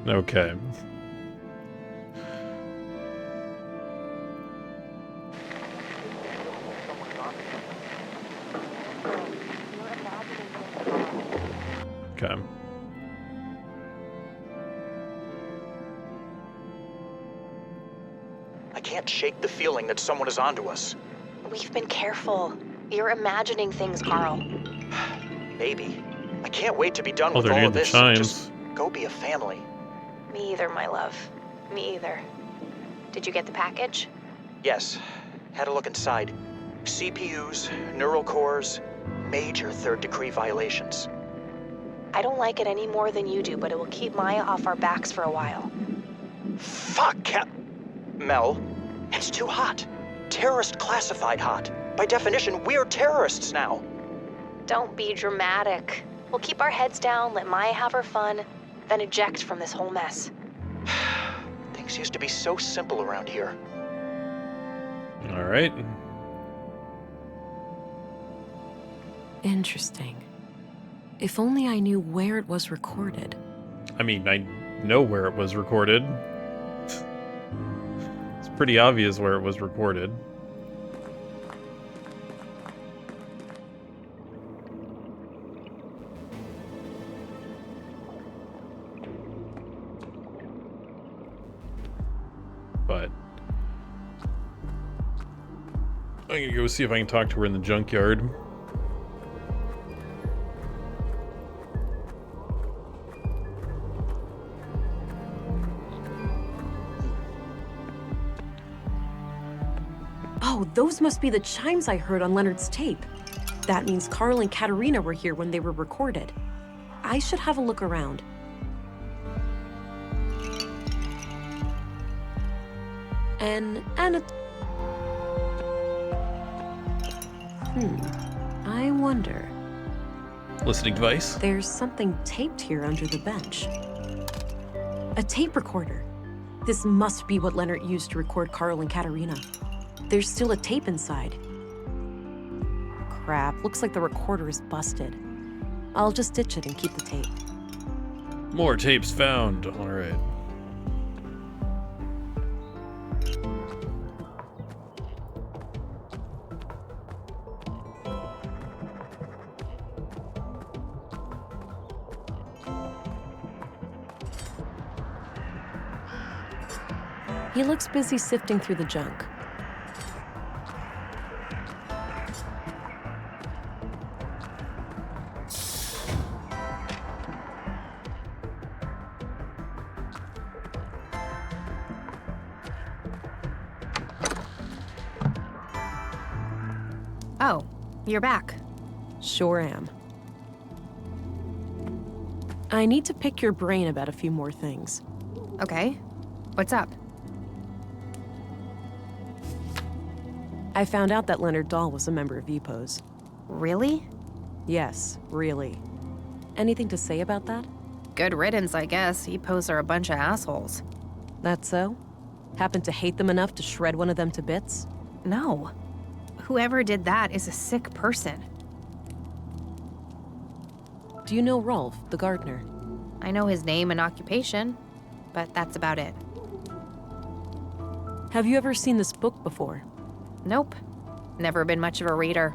Okay. Okay. I can't shake the feeling that someone is onto us. We've been careful. You're imagining things, Carl. Maybe. I can't wait to be done Oh, with they're all near of the this. chimes. Just go be a family. Me either, my love. Me either. Did you get the package? Yes. Had a look inside. CPUs, neural cores, major third-degree violations. I don't like it any more than you do, but it will keep Maya off our backs for a while. Fuck, Mel, it's too hot. Terrorist classified hot. By definition, we're terrorists now. Don't be dramatic. We'll keep our heads down, let Maya have her fun, then eject from this whole mess. Things used to be so simple around here. All right. Interesting. If only I knew where it was recorded. I mean, I know where it was recorded. It's pretty obvious where it was recorded. But I'm gonna go see if I can talk to her in the junkyard. Oh, those must be the chimes I heard on Leonard's tape. That means Carl and Katerina were here when they were recorded. I should have a look around. I wonder. Listening device? There's something taped here under the bench. A tape recorder. This must be what Leonard used to record Carl and Katerina. There's still a tape inside. Crap, looks like the recorder is busted. I'll just ditch it and keep the tape. More tapes found. All right. He looks busy sifting through the junk. Oh, you're back. Sure am. I need to pick your brain about a few more things. Okay. What's up? I found out that Leonard Dahl was a member of EPOS. Really? Yes, really. Anything to say about that? Good riddance, I guess. EPOs are a bunch of assholes. That so? Happen to hate them enough to shred one of them to bits? No. Whoever did that is a sick person. Do you know Rolf, the gardener? I know his name and occupation, but that's about it. Have you ever seen this book before? Nope. Never been much of a reader,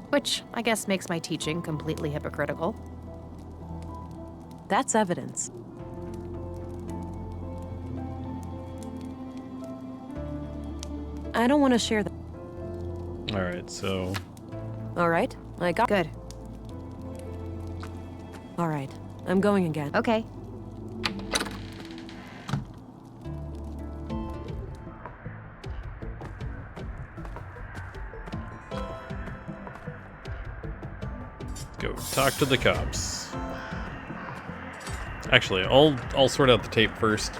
which I guess makes my teaching completely hypocritical. That's evidence. I don't want to share that. All right, so. All right, I got. Good. All right, I'm going again. Okay. Go talk to the cops. Actually, I'll sort out the tape first.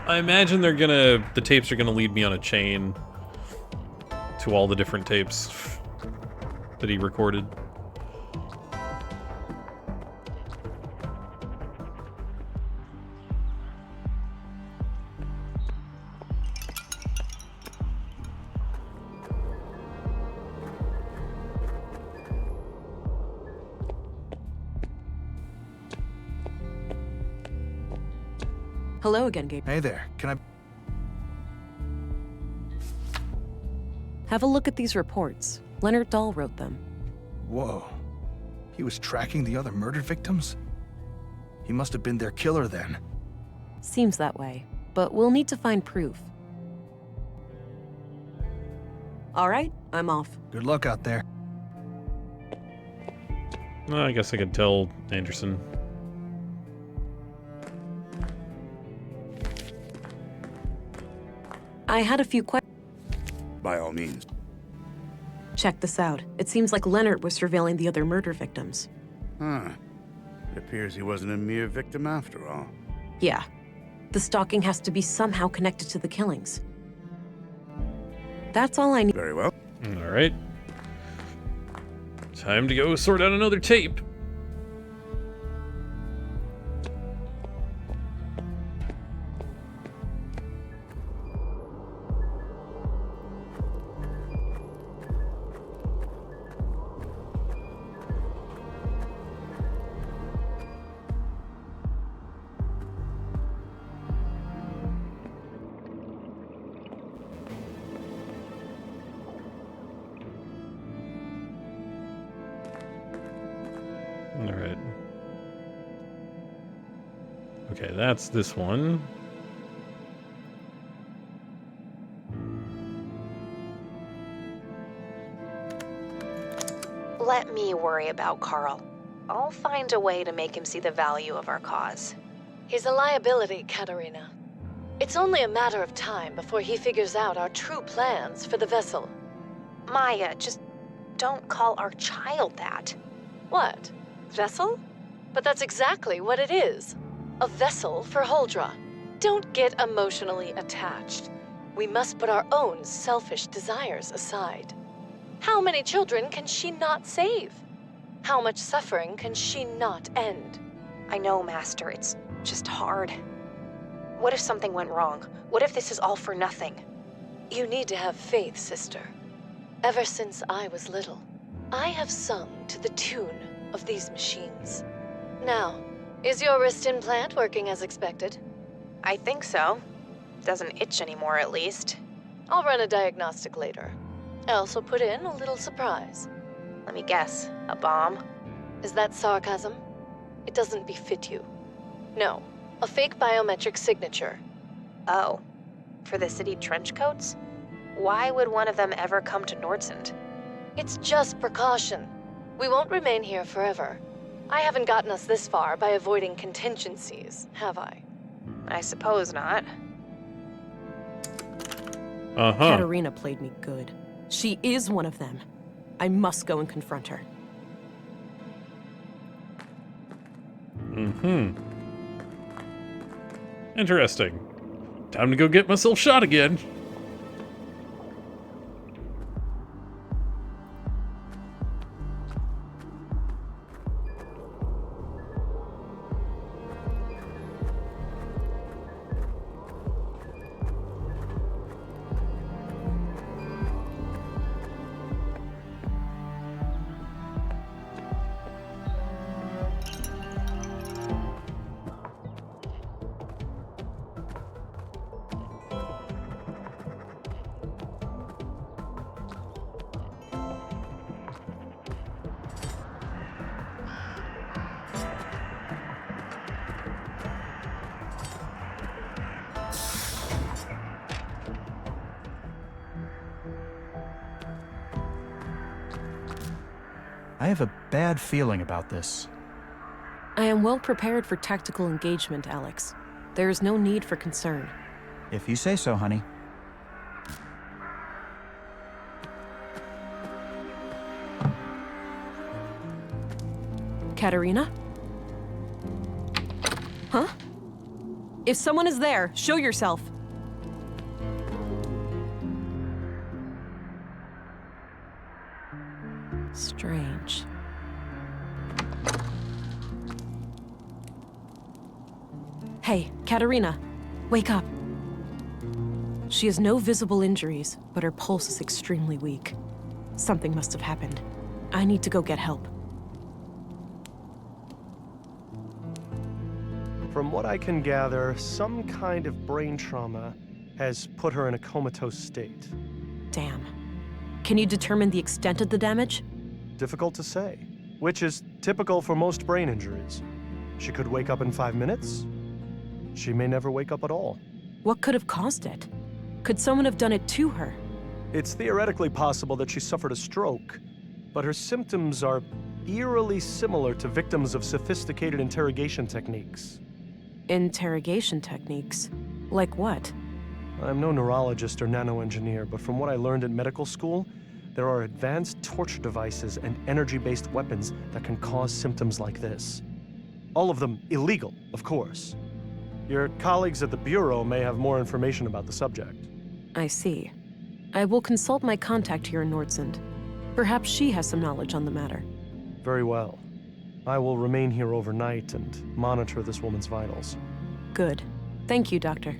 I imagine the tapes are gonna lead me on a chain to all the different tapes that he recorded. Hello again, Gabe. Hey there, can I... Have a look at these reports. Leonard Dahl wrote them. Whoa. He was tracking the other murder victims? He must have been their killer then. Seems that way, but we'll need to find proof. All right, I'm off. Good luck out there. Well, I guess I could tell Anderson. I had a few questions. By all means. Check this out. It seems like Leonard was surveilling the other murder victims. Huh. It appears he wasn't a mere victim after all. Yeah. The stalking has to be somehow connected to the killings. That's all I need. Very well. All right. Time to go sort out another tape. All right. Okay, that's this one. Let me worry about Carl. I'll find a way to make him see the value of our cause. He's a liability, Katerina. It's only a matter of time before he figures out our true plans for the vessel. Maya, just don't call our child that. What? Vessel? But that's exactly what it is. A vessel for Holdra. Don't get emotionally attached. We must put our own selfish desires aside. How many children can she not save? How much suffering can she not end? I know, Master. It's just hard. What if something went wrong? What if this is all for nothing? You need to have faith, sister. Ever since I was little, I have sung to the tune of these machines. Now, is your wrist implant working as expected? I think so. Doesn't itch anymore, at least. I'll run a diagnostic later. I also put in a little surprise. Let me guess. A bomb? Is that sarcasm? It doesn't befit you. No, a fake biometric signature. Oh. For the city trench coats? Why would one of them ever come to Nordsund? It's just precaution. We won't remain here forever. I haven't gotten us this far by avoiding contingencies, have I? I suppose not. Katerina played me good. She is one of them. I must go and confront her. Interesting. Time to go get myself shot again. I have a bad feeling about this. I am well prepared for tactical engagement, Alex. There is no need for concern. If you say so, honey. Katerina? Huh? If someone is there, show yourself. Strange. Hey, Katerina, wake up. She has no visible injuries, but her pulse is extremely weak. Something must have happened. I need to go get help. From what I can gather, some kind of brain trauma has put her in a comatose state. Damn. Can you determine the extent of the damage? Difficult to say, which is typical for most brain injuries. She could wake up in 5 minutes. She may never wake up at all. What could have caused it? Could someone have done it to her? It's theoretically possible that she suffered a stroke, but her symptoms are eerily similar to victims of sophisticated interrogation techniques. Interrogation techniques? Like what? I'm no neurologist or nanoengineer, but from what I learned in medical school, there are advanced torture devices and energy-based weapons that can cause symptoms like this. All of them illegal, of course. Your colleagues at the Bureau may have more information about the subject. I see. I will consult my contact here in Nordsund. Perhaps she has some knowledge on the matter. Very well. I will remain here overnight and monitor this woman's vitals. Good. Thank you, Doctor.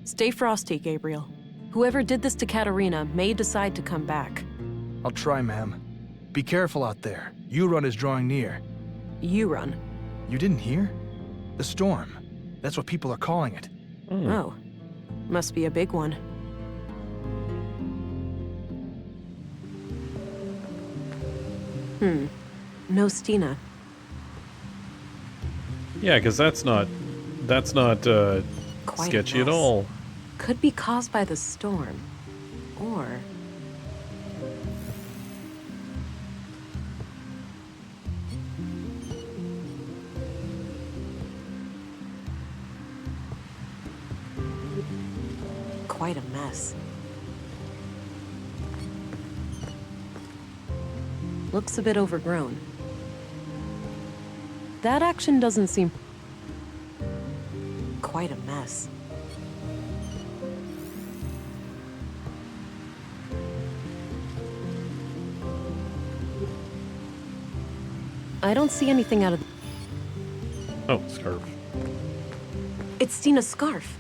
Stay frosty, Gabriel. Whoever did this to Katerina may decide to come back. I'll try, ma'am. Be careful out there. Euron is drawing near. Euron? You didn't hear? The storm. That's what people are calling it. Oh. Must be a big one. No Stina. Yeah, because that's not Quite a sketchy at mess. all. Could be caused by the storm. Or... quite a mess. Looks a bit overgrown. That action doesn't seem... quite a mess. I don't see anything out of... Oh, scarf. It's Stina's scarf.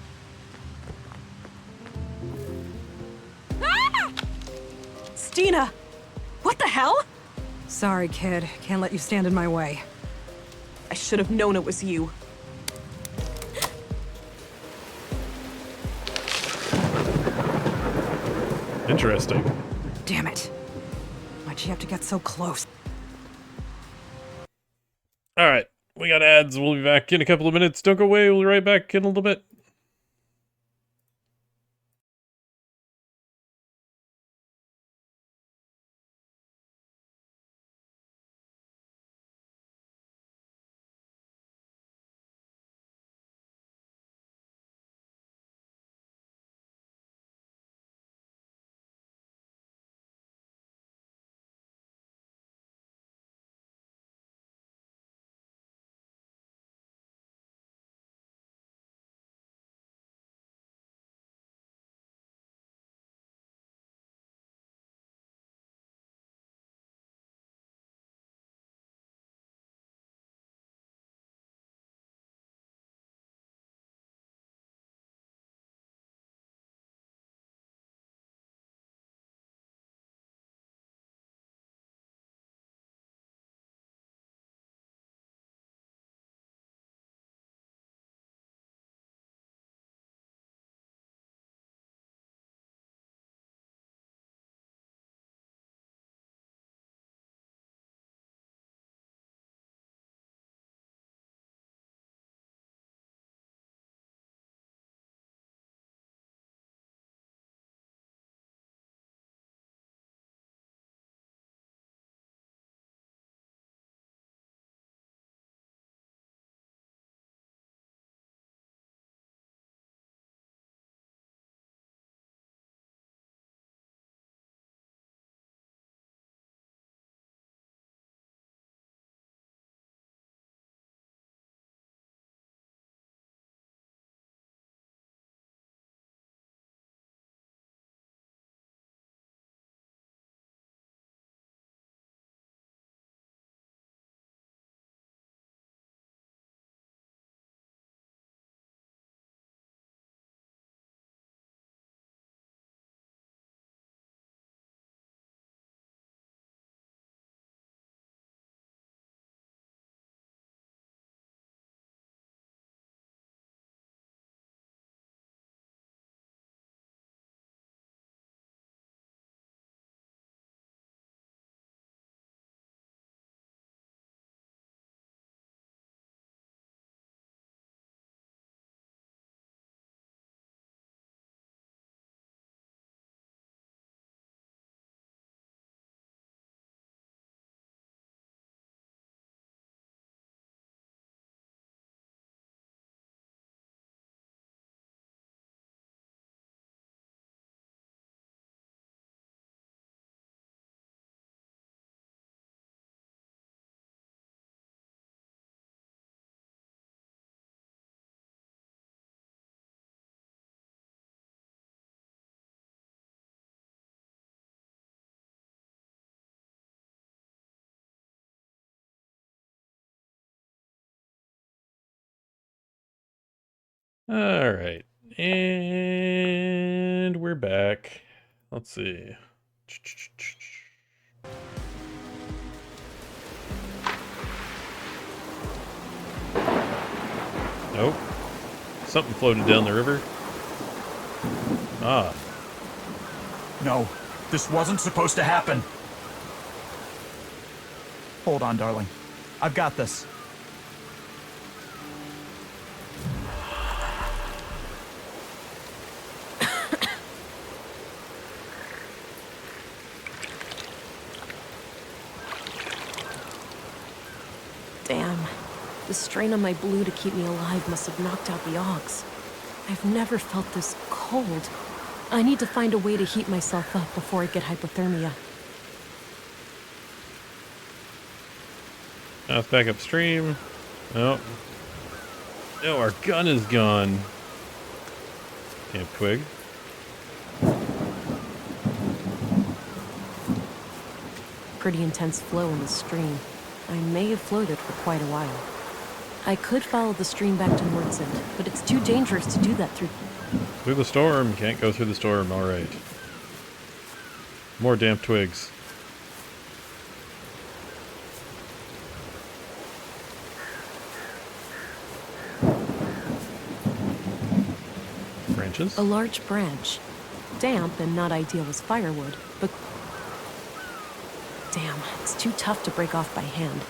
Ah! Stina! What the hell? Sorry, kid. Can't let you stand in my way. I should have known it was you. Interesting. Damn it. Why'd she have to get so close? All right, we got ads. We'll be back in a couple of minutes. Don't go away. We'll be right back in a little bit. All right. And we're back. Let's see. Nope. Something floated down the river. Ah. No, this wasn't supposed to happen. Hold on, darling. I've got this. Damn. The strain on my blue to keep me alive must have knocked out the Augs. I've never felt this cold. I need to find a way to heat myself up before I get hypothermia. Path back upstream. Oh. No, our gun is gone. Damn twig. Pretty intense flow in the stream. I may have floated for quite a while. I could follow the stream back to Nordsend, but it's too dangerous to do that through the storm. Can't go through the storm. All right. More damp twigs. Branches? A large branch. Damp and not ideal as firewood, but damn, it's too tough to break off by hand.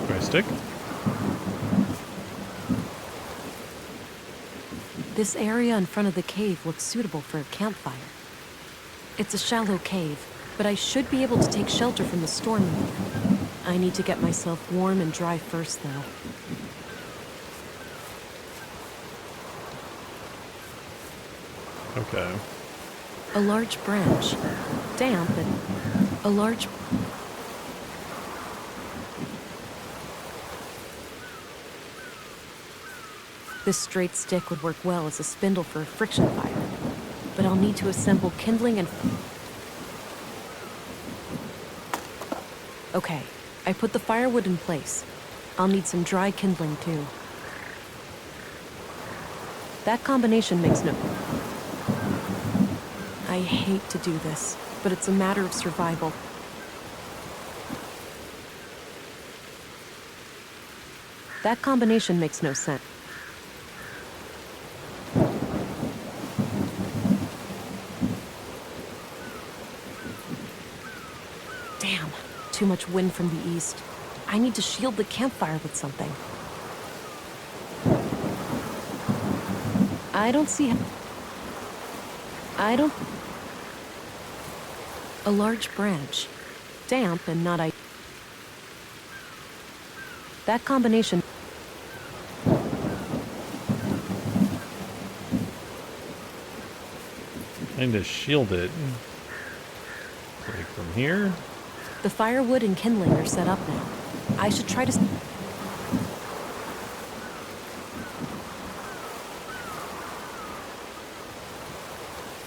Try a stick? This area in front of the cave looks suitable for a campfire. It's a shallow cave, but I should be able to take shelter from the storm in here. I need to get myself warm and dry first, though. Okay. A large branch. Damp and a large... This straight stick would work well as a spindle for a friction fire, but I'll need to assemble kindling and... Okay, I put the firewood in place. I'll need some dry kindling too. That combination makes no... I hate to do this, but it's a matter of survival. That combination makes no sense. Damn, too much wind from the east. I need to shield the campfire with something. I don't see how... A large branch. Damp and not That combination... Trying to shield it. Like from here? The firewood and kindling are set up now. I should try to...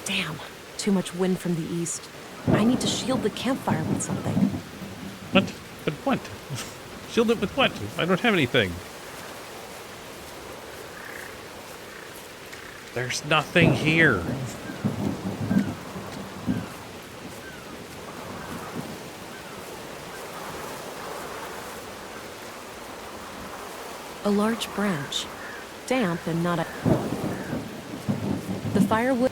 Damn, too much wind from the east. I need to shield the campfire with something. What? But what? Shield it with what? I don't have anything. There's nothing here. A large branch. Damp and not The firewood...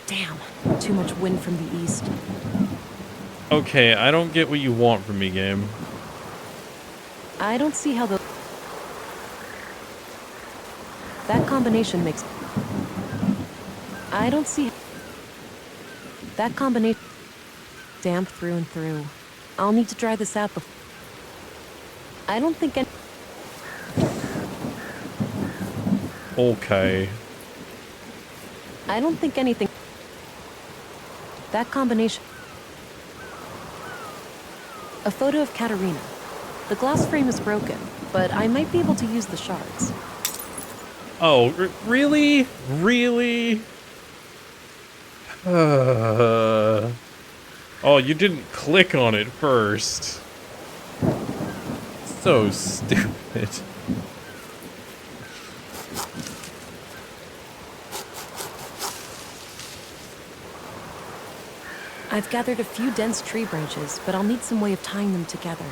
Damn, too much wind from the east. Okay, I don't get what you want from me, game. I don't see how the... That combination makes... I don't see... That combination... Damp through and through. I'll need to dry this out before... I don't think any... Okay. I don't think anything... That combination... A photo of Katerina. The glass frame is broken, but I might be able to use the shards. Oh, really? Really? Oh, you didn't click on it first. So stupid. I've gathered a few dense tree branches, but I'll need some way of tying them together.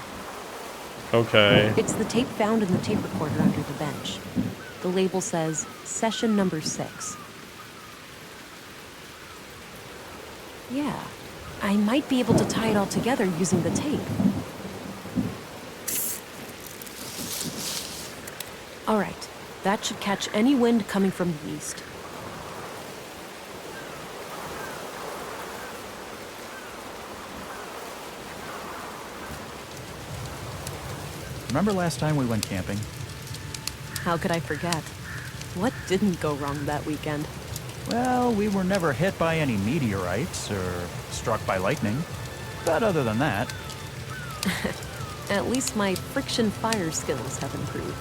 Okay. It's the tape found in the tape recorder under the bench. The label says session number 6. Yeah, I might be able to tie it all together using the tape. All right, that should catch any wind coming from the east. Remember last time we went camping? How could I forget? What didn't go wrong that weekend? Well, we were never hit by any meteorites or struck by lightning. But other than that... At least my friction fire skills have improved.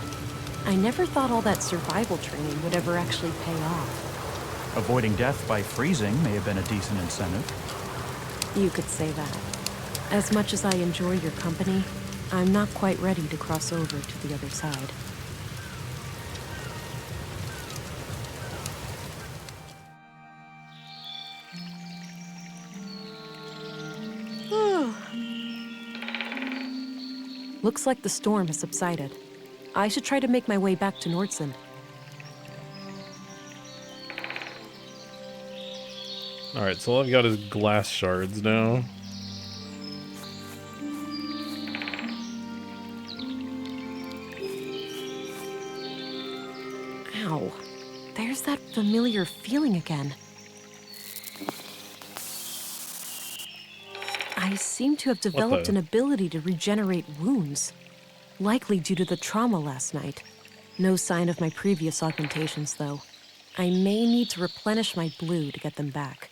I never thought all that survival training would ever actually pay off. Avoiding death by freezing may have been a decent incentive. You could say that. As much as I enjoy your company, I'm not quite ready to cross over to the other side. Looks like the storm has subsided. I should try to make my way back to Nordsund. Alright, so all I've got is glass shards now. Ow. There's that familiar feeling again. I seem to have developed an ability to regenerate wounds. Likely due to the trauma last night. No sign of my previous augmentations, though. I may need to replenish my blue to get them back.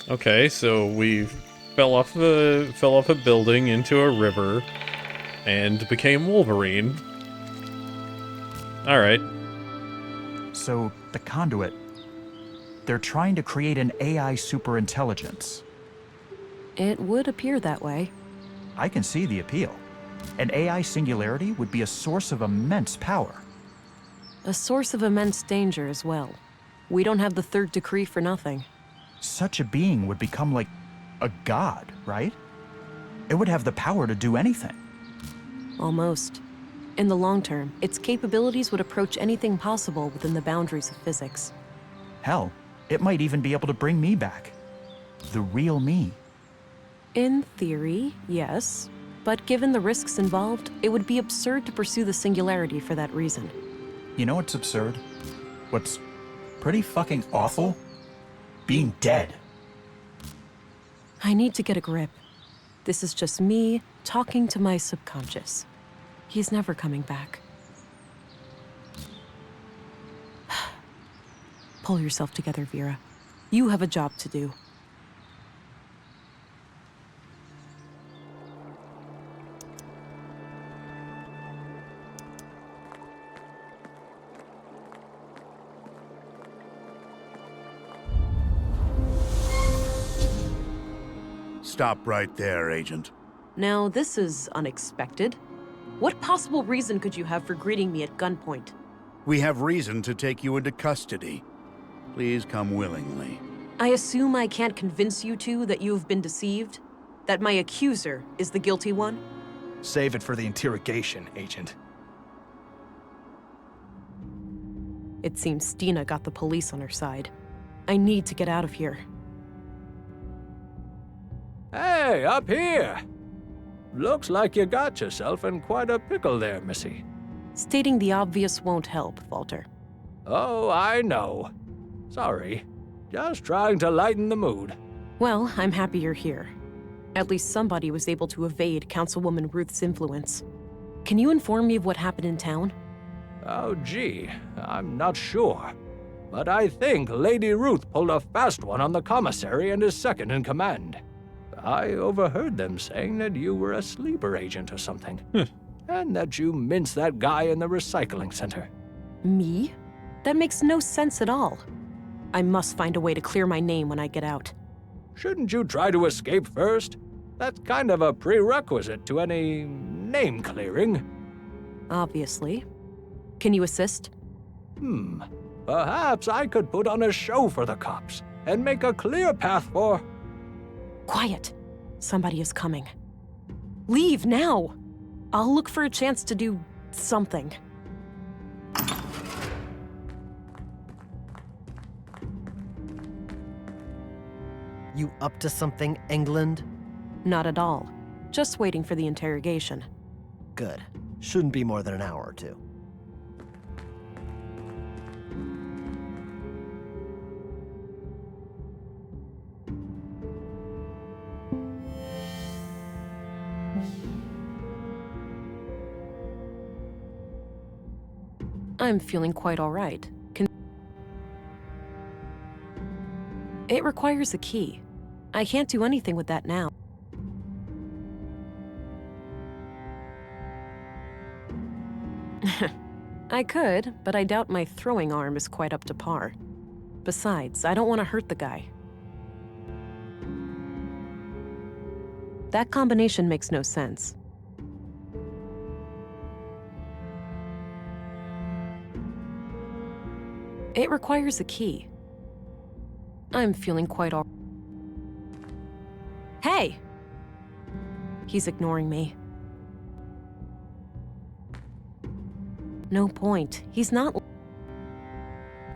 Okay, so we fell off a building into a river and became Wolverine. All right. So, the conduit. They're trying to create an AI superintelligence. It would appear that way. I can see the appeal. An AI singularity would be a source of immense power. A source of immense danger as well. We don't have the third decree for nothing. Such a being would become like a god, right? It would have the power to do anything. Almost. In the long term, its capabilities would approach anything possible within the boundaries of physics. Hell, it might even be able to bring me back. The real me. In theory, yes. But given the risks involved, it would be absurd to pursue the singularity for that reason. You know what's absurd? What's pretty fucking awful? Being dead. I need to get a grip. This is just me talking to my subconscious. He's never coming back. Pull yourself together, Vera. You have a job to do. Stop right there, Agent. Now, this is unexpected. What possible reason could you have for greeting me at gunpoint? We have reason to take you into custody. Please come willingly. I assume I can't convince you two that you've been deceived? That my accuser is the guilty one? Save it for the interrogation, Agent. It seems Stina got the police on her side. I need to get out of here. Hey, up here! Looks like you got yourself in quite a pickle there, Missy. Stating the obvious won't help, Walter. Oh, I know. Sorry. Just trying to lighten the mood. Well, I'm happy you're here. At least somebody was able to evade Councilwoman Ruth's influence. Can you inform me of what happened in town? Oh, gee, I'm not sure. But I think Lady Ruth pulled a fast one on the commissary and his second in command. I overheard them saying that you were a sleeper agent or something. And that you minced that guy in the recycling center. Me? That makes no sense at all. I must find a way to clear my name when I get out. Shouldn't you try to escape first? That's kind of a prerequisite to any name clearing. Obviously. Can you assist? Perhaps I could put on a show for the cops and make a clear path for... Quiet. Somebody is coming. Leave now. I'll look for a chance to do something. You up to something, England? Not at all. Just waiting for the interrogation. Good. Shouldn't be more than an hour or two. I'm feeling quite all right. It requires a key. I can't do anything with that now. I could, but I doubt my throwing arm is quite up to par. Besides, I don't want to hurt the guy. That combination makes no sense. It requires a key. I'm feeling quite all... Hey! He's ignoring me. No point. He's not...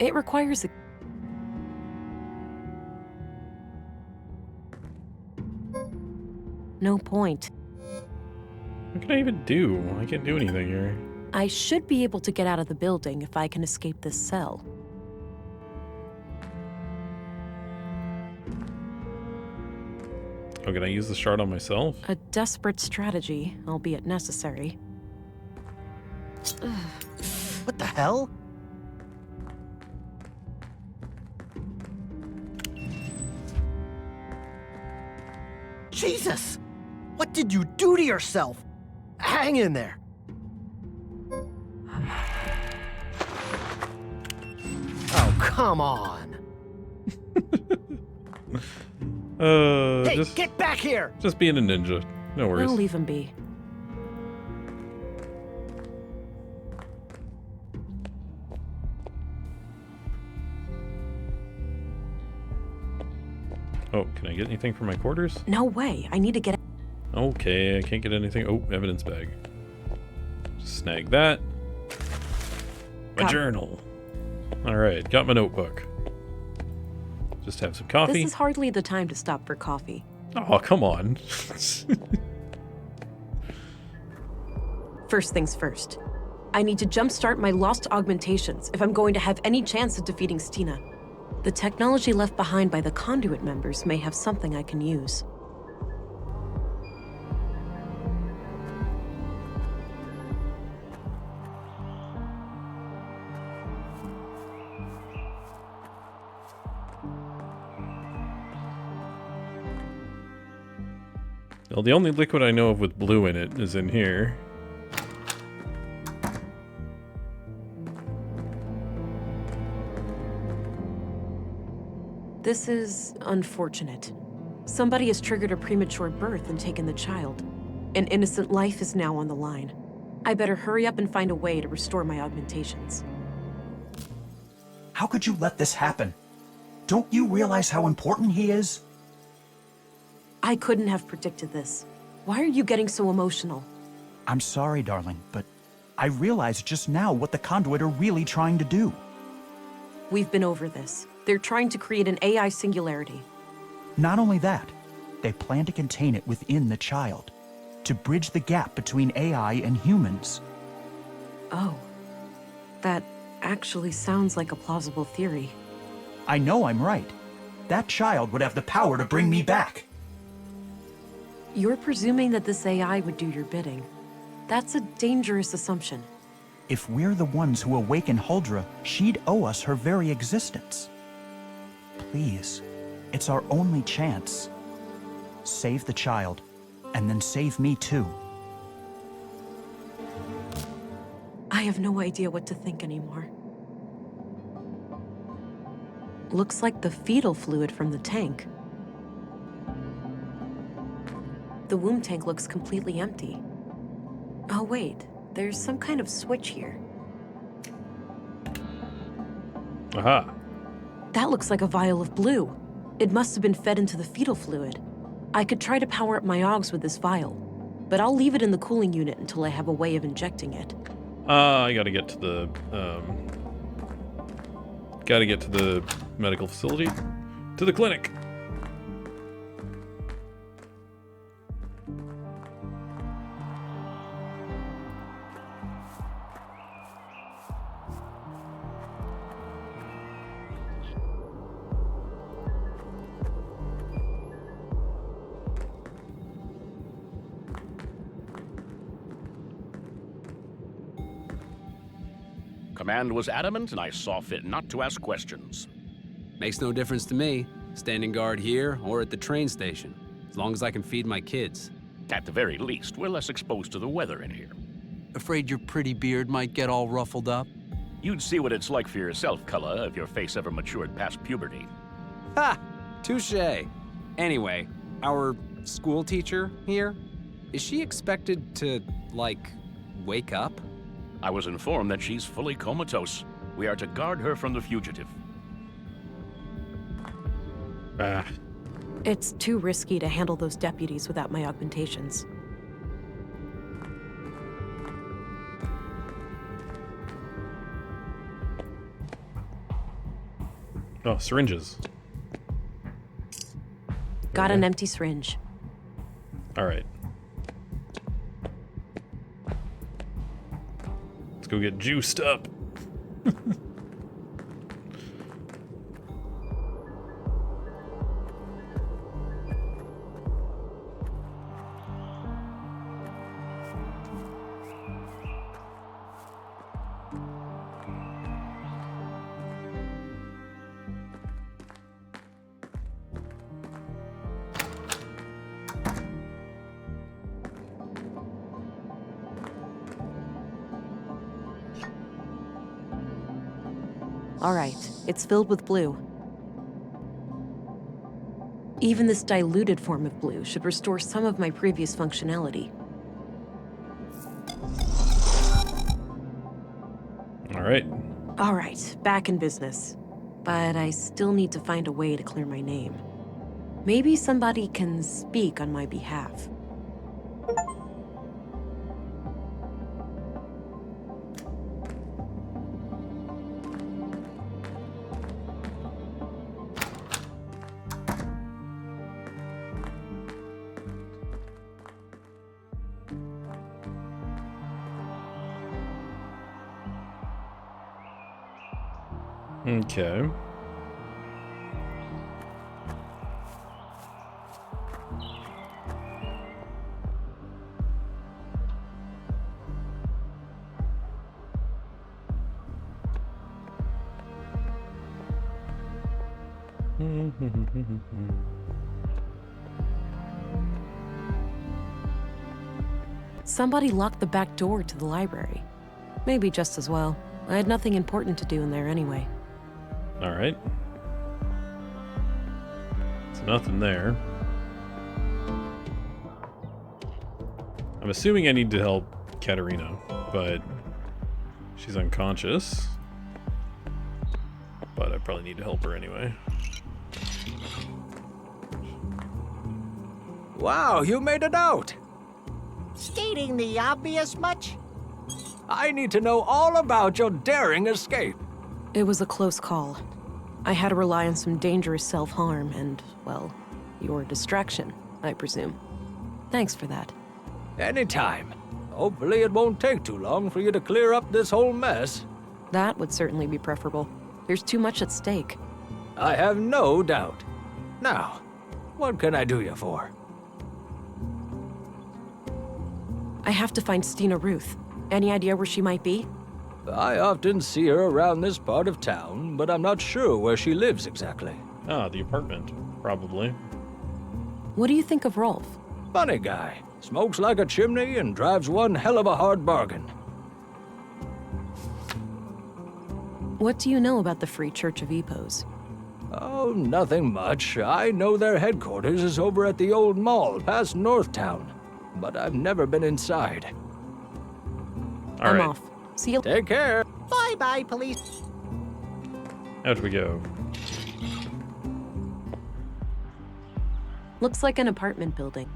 It requires a... No point. What can I even do? I can't do anything here. I should be able to get out of the building if I can escape this cell. Oh, can I use the shard on myself? A desperate strategy, albeit necessary. What the hell? Jesus! What did you do to yourself? Hang in there. Oh, come on. Hey, just get back here! Just being a ninja. No worries. I'll leave him be. Oh, can I get anything from my quarters? No way. I need to get... Okay, I can't get anything. Oh, evidence bag. Just snag that. My journal. Alright, got my notebook. Just have some coffee. This is hardly the time to stop for coffee. Oh, come on. First things first. I need to jumpstart my lost augmentations if I'm going to have any chance of defeating Stina. The technology left behind by the Conduit members may have something I can use. Well, the only liquid I know of with blue in it is in here. This is unfortunate. Somebody has triggered a premature birth and taken the child. An innocent life is now on the line. I better hurry up and find a way to restore my augmentations. How could you let this happen? Don't you realize how important he is? I couldn't have predicted this. Why are you getting so emotional? I'm sorry, darling, but I realized just now what the Conduit are really trying to do. We've been over this. They're trying to create an AI singularity. Not only that, they plan to contain it within the child, to bridge the gap between AI and humans. Oh, that actually sounds like a plausible theory. I know I'm right. That child would have the power to bring me back. You're presuming that this AI would do your bidding. That's a dangerous assumption. If we're the ones who awaken Huldra, she'd owe us her very existence. Please, it's our only chance. Save the child, and then save me too. I have no idea what to think anymore. Looks like the fetal fluid from the tank. The womb tank looks completely empty. Oh wait, there's some kind of switch here. Aha. That looks like a vial of blue. It must have been fed into the fetal fluid. I could try to power up my Augs with this vial, but I'll leave it in the cooling unit until I have a way of injecting it. I gotta get to the medical facility, to the clinic. Command was adamant, and I saw fit not to ask questions. Makes no difference to me, standing guard here or at the train station, as long as I can feed my kids. At the very least, we're less exposed to the weather in here. Afraid your pretty beard might get all ruffled up? You'd see what it's like for yourself, Cullah, if your face ever matured past puberty. Ha! Touche! Anyway, our school teacher here, is she expected to, like, wake up? I was informed that she's fully comatose. We are to guard her from the fugitive. It's too risky to handle those deputies without my augmentations. Oh, syringes. Got an empty syringe. All right. Let's go get juiced up. All right, it's filled with blue. Even this diluted form of blue should restore some of my previous functionality. All right, back in business. But I still need to find a way to clear my name. Maybe somebody can speak on my behalf. Okay. Somebody locked the back door to the library. Maybe just as well. I had nothing important to do in there anyway. All right. There's nothing there. I'm assuming I need to help Katerina, but she's unconscious. But I probably need to help her anyway. Wow, you made it out! Stating the obvious much? I need to know all about your daring escape. It was a close call. I had to rely on some dangerous self-harm and, well, your distraction, I presume. Thanks for that. Anytime. Hopefully it won't take too long for you to clear up this whole mess. That would certainly be preferable. There's too much at stake. I have no doubt. Now, what can I do you for? I have to find Stina Ruth. Any idea where she might be? I often see her around this part of town, but I'm not sure where she lives exactly. Ah, the apartment, probably. What do you think of Rolf? Funny guy. Smokes like a chimney and drives one hell of a hard bargain. What do you know about the Free Church of Epos? Oh, nothing much. I know their headquarters is over at the old mall past Northtown, but I've never been inside. I'm off. See you. Take care. Bye-bye, police. Out we go. Looks like an apartment building.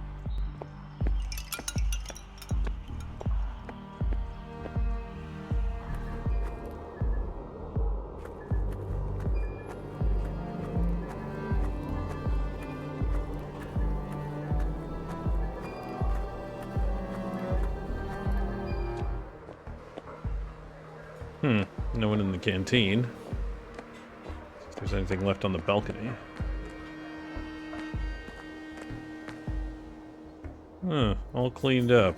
No one in the canteen. If there's anything left on the balcony. All cleaned up.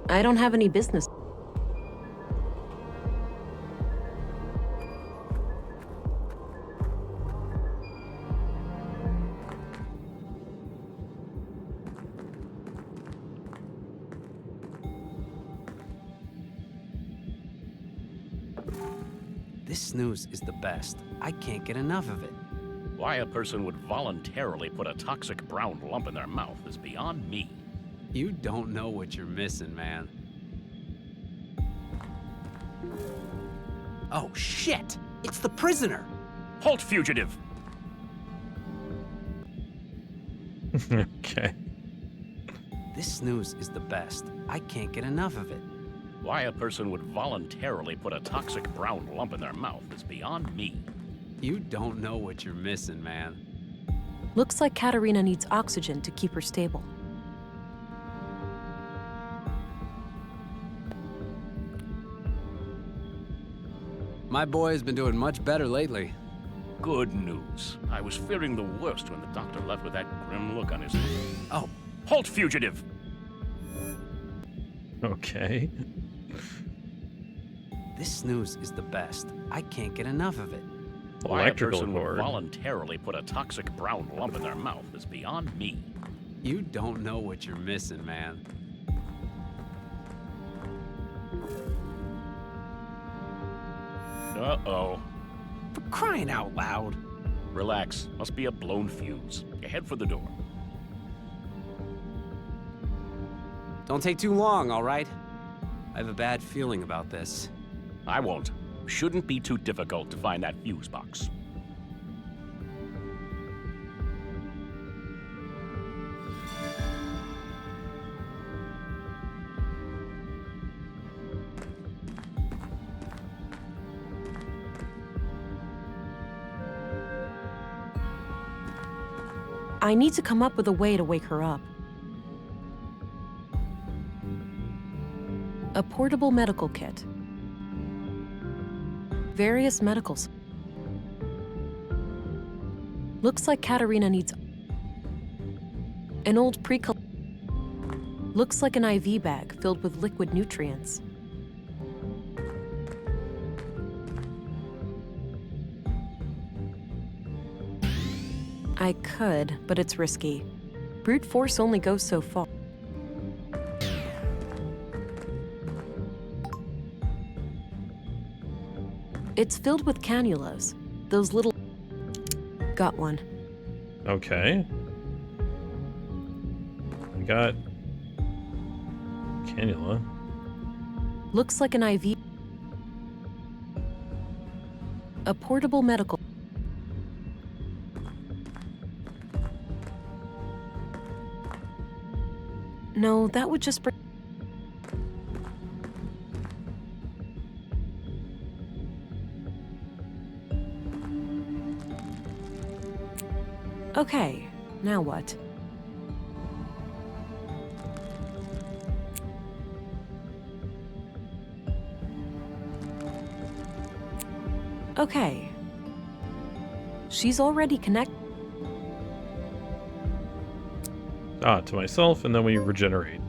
I don't have any business. This snooze is the best. I can't get enough of it. Why a person would voluntarily put a toxic brown lump in their mouth is beyond me. You don't know what you're missing, man. Oh, shit! It's the prisoner! Halt, fugitive! Okay. This snooze is the best. I can't get enough of it. Why a person would voluntarily put a toxic brown lump in their mouth is beyond me. You don't know what you're missing, man. Looks like Katerina needs oxygen to keep her stable. My boy has been doing much better lately. Good news. I was fearing the worst when the doctor left with that grim look on his face. Oh, halt, fugitive! Okay. This snooze is the best. I can't get enough of it. Why a Electrical person would cord. voluntarily put a toxic brown lump in their mouth is beyond me. You don't know what you're missing, man. Uh-oh. For crying out loud. Relax. Must be a blown fuse. Head for the door. Don't take too long, all right? I have a bad feeling about this. I won't. Shouldn't be too difficult to find that fuse box. I need to come up with a way to wake her up. A portable medical kit. Various medicals. Looks like Katerina needs an old Looks like an IV bag filled with liquid nutrients. I could, but it's risky. Brute force only goes so far. It's filled with cannulas. Those little... Got one. Okay. We got cannula. Looks like an IV. A portable medical. No, that would just bring... Okay, now what? Okay. She's already connected. To myself, and then we regenerate.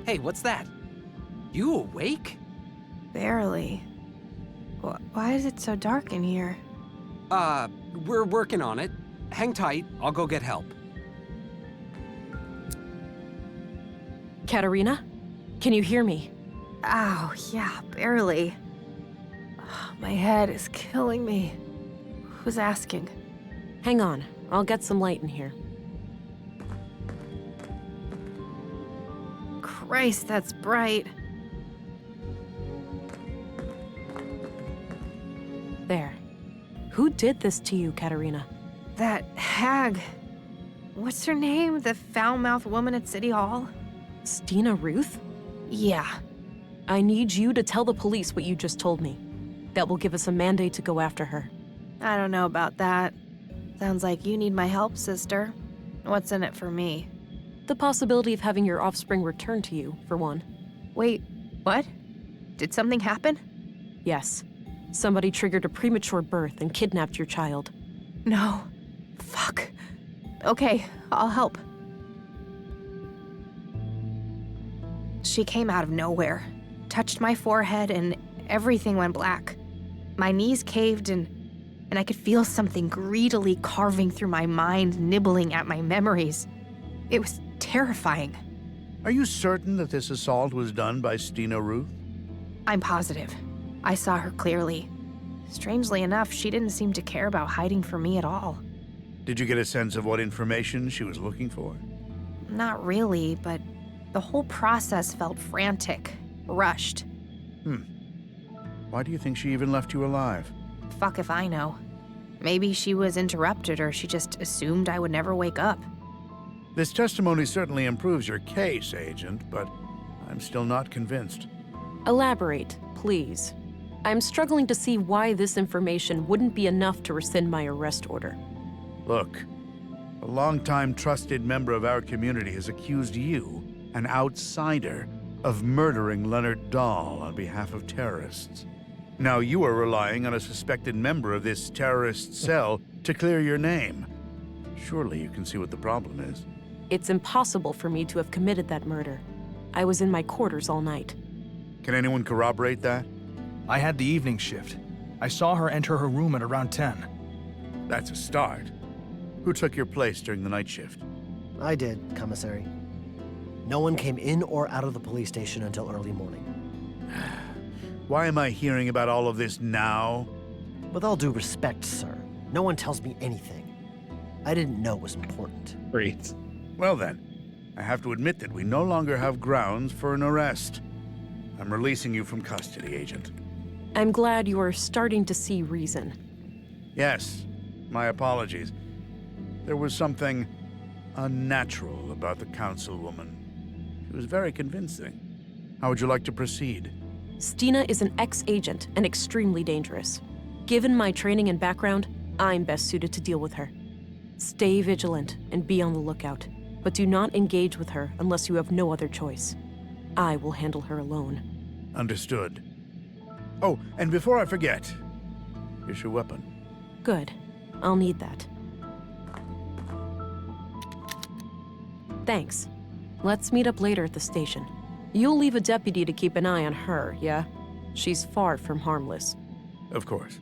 Hey, what's that? You awake? Barely. Why is it so dark in here? We're working on it. Hang tight, I'll go get help. Katerina? Can you hear me? Ow, yeah, barely. My head is killing me. Who's asking? Hang on, I'll get some light in here. Christ, that's bright. There. Who did this to you, Katerina? That hag. What's her name? The foul-mouthed woman at City Hall? Stina Ruth? Yeah. I need you to tell the police what you just told me. That will give us a mandate to go after her. I don't know about that. Sounds like you need my help, sister. What's in it for me? The possibility of having your offspring returned to you, for one. Wait, what? Did something happen? Yes. Somebody triggered a premature birth and kidnapped your child. No. Fuck. Okay, I'll help. She came out of nowhere, touched my forehead, and everything went black. My knees caved and I could feel something greedily carving through my mind, nibbling at my memories. It was terrifying. Are you certain that this assault was done by Stina Ruth? I'm positive. I saw her clearly. Strangely enough, she didn't seem to care about hiding from me at all. Did you get a sense of what information she was looking for? Not really, but the whole process felt frantic, rushed. Why do you think she even left you alive? Fuck if I know. Maybe she was interrupted or she just assumed I would never wake up. This testimony certainly improves your case, Agent, but I'm still not convinced. Elaborate, please. I'm struggling to see why this information wouldn't be enough to rescind my arrest order. Look, a longtime trusted member of our community has accused you, an outsider, of murdering Leonard Dahl on behalf of terrorists. Now you are relying on a suspected member of this terrorist cell to clear your name. Surely you can see what the problem is. It's impossible for me to have committed that murder. I was in my quarters all night. Can anyone corroborate that? I had the evening shift. I saw her enter her room at around 10. That's a start. Who took your place during the night shift? I did, Commissary. No one came in or out of the police station until early morning. Why am I hearing about all of this now? With all due respect, sir, no one tells me anything. I didn't know was important. Great. Well then, I have to admit that we no longer have grounds for an arrest. I'm releasing you from custody, Agent. I'm glad you are starting to see reason. Yes, my apologies. There was something unnatural about the councilwoman. She was very convincing. How would you like to proceed? Stina is an ex-agent and extremely dangerous. Given my training and background, I'm best suited to deal with her. Stay vigilant and be on the lookout, but do not engage with her unless you have no other choice. I will handle her alone. Understood. Oh, and before I forget, here's your weapon. Good. I'll need that. Thanks. Let's meet up later at the station. You'll leave a deputy to keep an eye on her, yeah? She's far from harmless. Of course.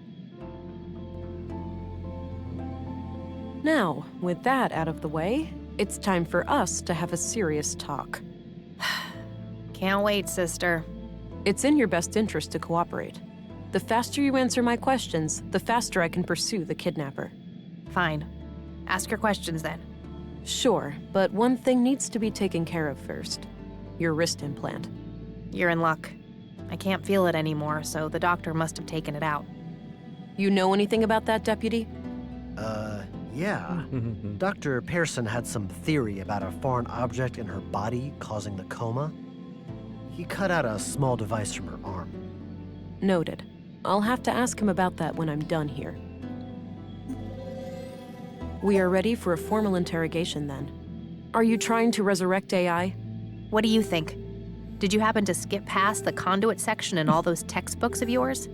Now, with that out of the way, it's time for us to have a serious talk. Can't wait, sister. It's in your best interest to cooperate. The faster you answer my questions, the faster I can pursue the kidnapper. Fine. Ask your questions then. Sure, but one thing needs to be taken care of first. Your wrist implant. You're in luck. I can't feel it anymore, so the doctor must have taken it out. You know anything about that, Deputy? Yeah. Dr. Pearson had some theory about a foreign object in her body causing the coma. He cut out a small device from her arm. Noted. I'll have to ask him about that when I'm done here. We are ready for a formal interrogation then. Are you trying to resurrect AI? What do you think? Did you happen to skip past the conduit section in all those textbooks of yours?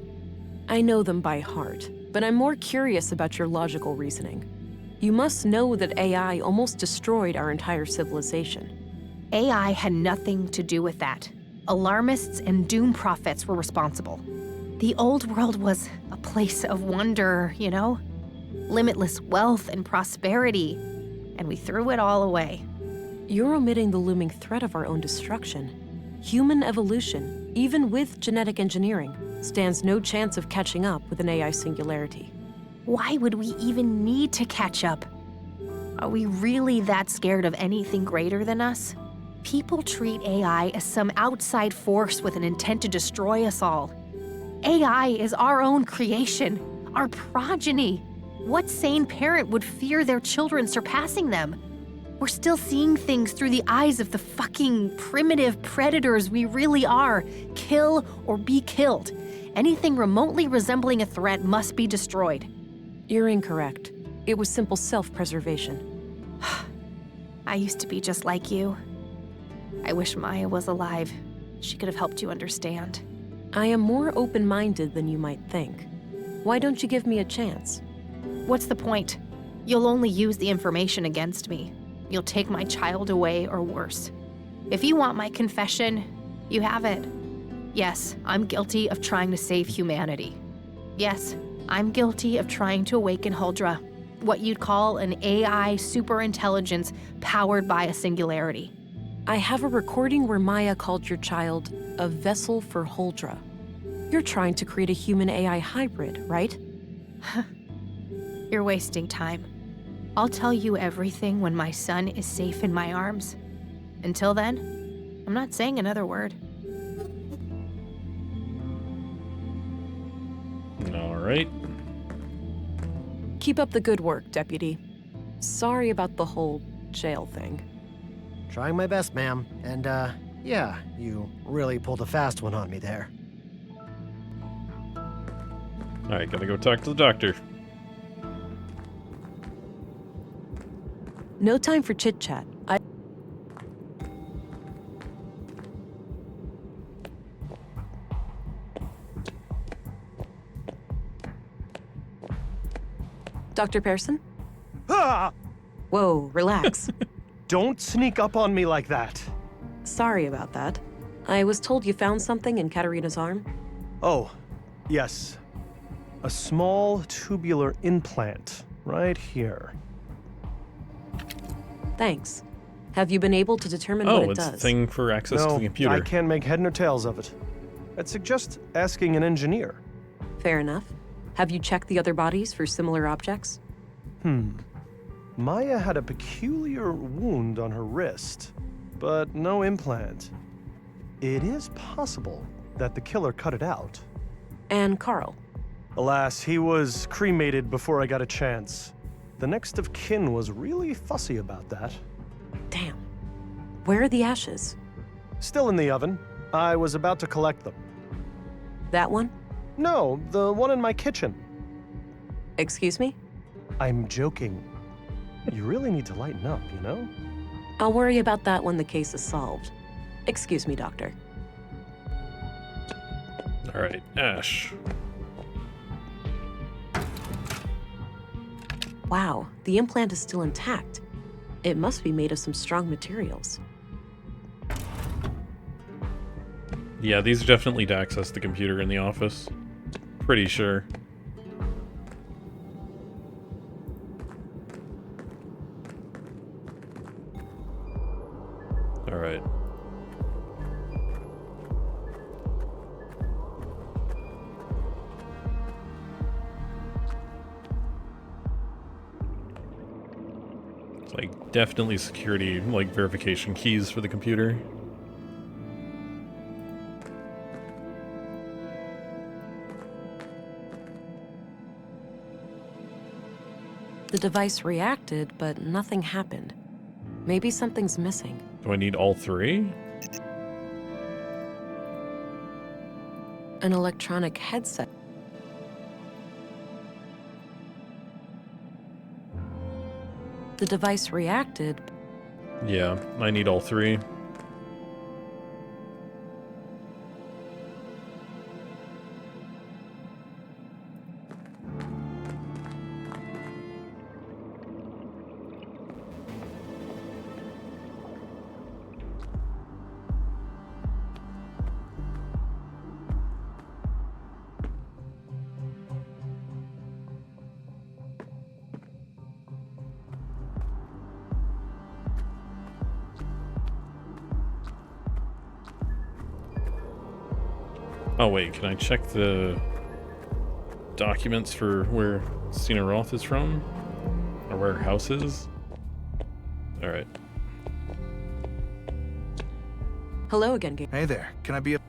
I know them by heart, but I'm more curious about your logical reasoning. You must know that AI almost destroyed our entire civilization. AI had nothing to do with that. Alarmists and doom prophets were responsible. The old world was a place of wonder, you know? Limitless wealth and prosperity, and we threw it all away. You're omitting the looming threat of our own destruction. Human evolution, even with genetic engineering, stands no chance of catching up with an AI singularity. Why would we even need to catch up? Are we really that scared of anything greater than us? People treat AI as some outside force with an intent to destroy us all. AI is our own creation, our progeny. What sane parent would fear their children surpassing them? We're still seeing things through the eyes of the fucking primitive predators we really are. Kill or be killed. Anything remotely resembling a threat must be destroyed. You're incorrect. It was simple self-preservation. I used to be just like you. I wish Maya was alive. She could have helped you understand. I am more open-minded than you might think. Why don't you give me a chance? What's the point? You'll only use the information against me. You'll take my child away or worse. If you want my confession, you have it. Yes, I'm guilty of trying to save humanity. Yes, I'm guilty of trying to awaken Huldra, what you'd call an AI superintelligence powered by a singularity. I have a recording where Maya called your child a vessel for Huldra. You're trying to create a human-AI hybrid, right? You're wasting time. I'll tell you everything when my son is safe in my arms. Until then, I'm not saying another word. All right. Keep up the good work, Deputy. Sorry about the whole jail thing. Trying my best, ma'am. And, yeah, you really pulled a fast one on me there. All right, gotta go talk to the doctor. No time for chit-chat. Dr. Pearson? Ah! Whoa, relax. Don't sneak up on me like that. Sorry about that. I was told you found something in Katarina's arm. Oh, yes. A small tubular implant right here. Thanks. Have you been able to determine what it it's does? a thing for access to the computer. I can't make head nor tails of it. I'd suggest asking an engineer. Fair enough. Have you checked the other bodies for similar objects? Maya had a peculiar wound on her wrist, but no implant. It is possible that the killer cut it out. And Carl? Alas, he was cremated before I got a chance. The next of kin was really fussy about that. Damn. Where are the ashes? Still in the oven. I was about to collect them. That one? No, the one in my kitchen. Excuse me? I'm joking. You really need to lighten up, you know? I'll worry about that when the case is solved. Excuse me, Doctor. All right, Ash. Wow, the implant is still intact. It must be made of some strong materials. Yeah, these are definitely to access the computer in the office. Pretty sure. All right. It's like definitely security, like verification keys for the computer. The device reacted, but nothing happened. Maybe something's missing. Do I need all three? An electronic headset. The device reacted. Yeah, I need all three. Oh wait, can I check the documents for where Stina Roth is from? Or where her house is? Alright. Hello again, Gabe. Hey there, can I be a...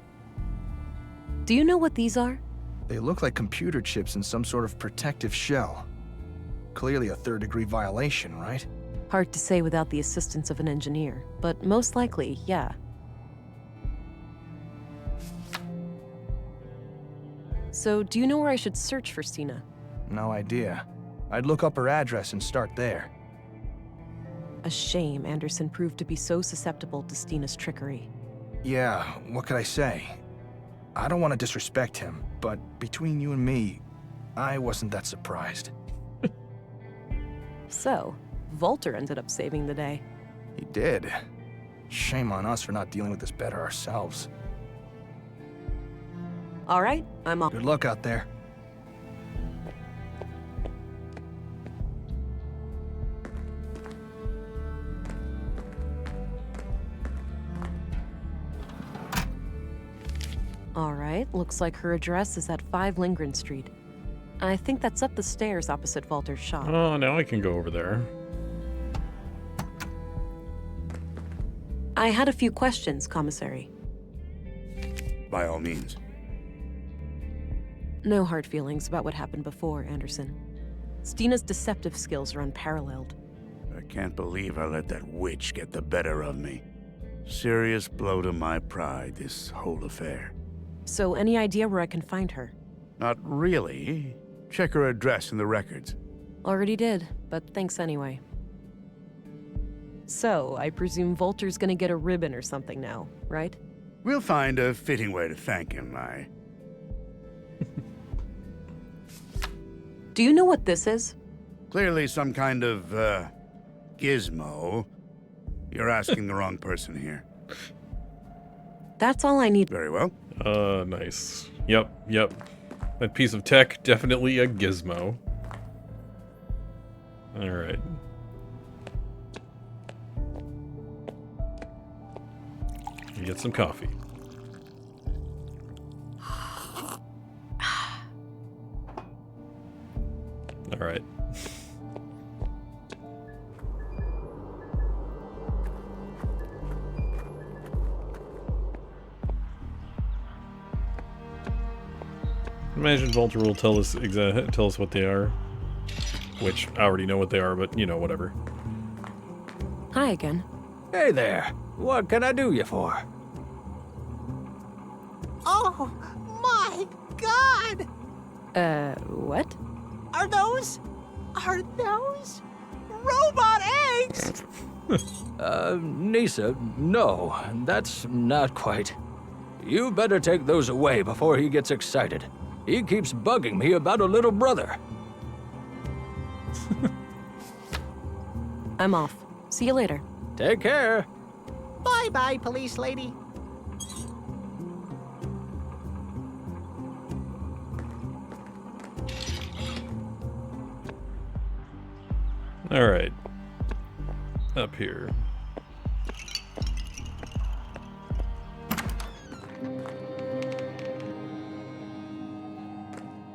Do you know what these are? They look like computer chips in some sort of protective shell. Clearly a third-degree violation, right? Hard to say without the assistance of an engineer, but most likely, yeah. So, do you know where I should search for Stina? No idea. I'd look up her address and start there. A shame Anderson proved to be so susceptible to Stina's trickery. Yeah, what could I say? I don't want to disrespect him, but between you and me, I wasn't that surprised. So, Volter ended up saving the day. He did. Shame on us for not dealing with this better ourselves. All right, I'm off. Good luck out there. All right, looks like her address is at 5 Lindgren Street. I think that's up the stairs opposite Volter's shop. Oh, now I can go over there. I had a few questions, Commissary. By all means. No hard feelings about what happened before, Anderson. Stina's deceptive skills are unparalleled. I can't believe I let that witch get the better of me. Serious blow to my pride, this whole affair. So, any idea where I can find her? Not really. Check her address in the records. Already did, but thanks anyway. So, I presume Volter's gonna get a ribbon or something now, right? We'll find a fitting way to thank him, Do you know what this is? Clearly some kind of, gizmo. You're asking the wrong person here. That's all I need. Very well. Nice. Yep. That piece of tech, definitely a gizmo. Alright. Get some coffee. Alright. Imagine Volter will tell us what they are. Which, I already know what they are, but, you know, whatever. Hi again. Hey there. What can I do you for? Oh my god! What? Are those robot eggs? Nisa, no, that's not quite. You better take those away before he gets excited. He keeps bugging me about a little brother. I'm off. See you later. Take care. Bye-bye, police lady. Alright. Up here.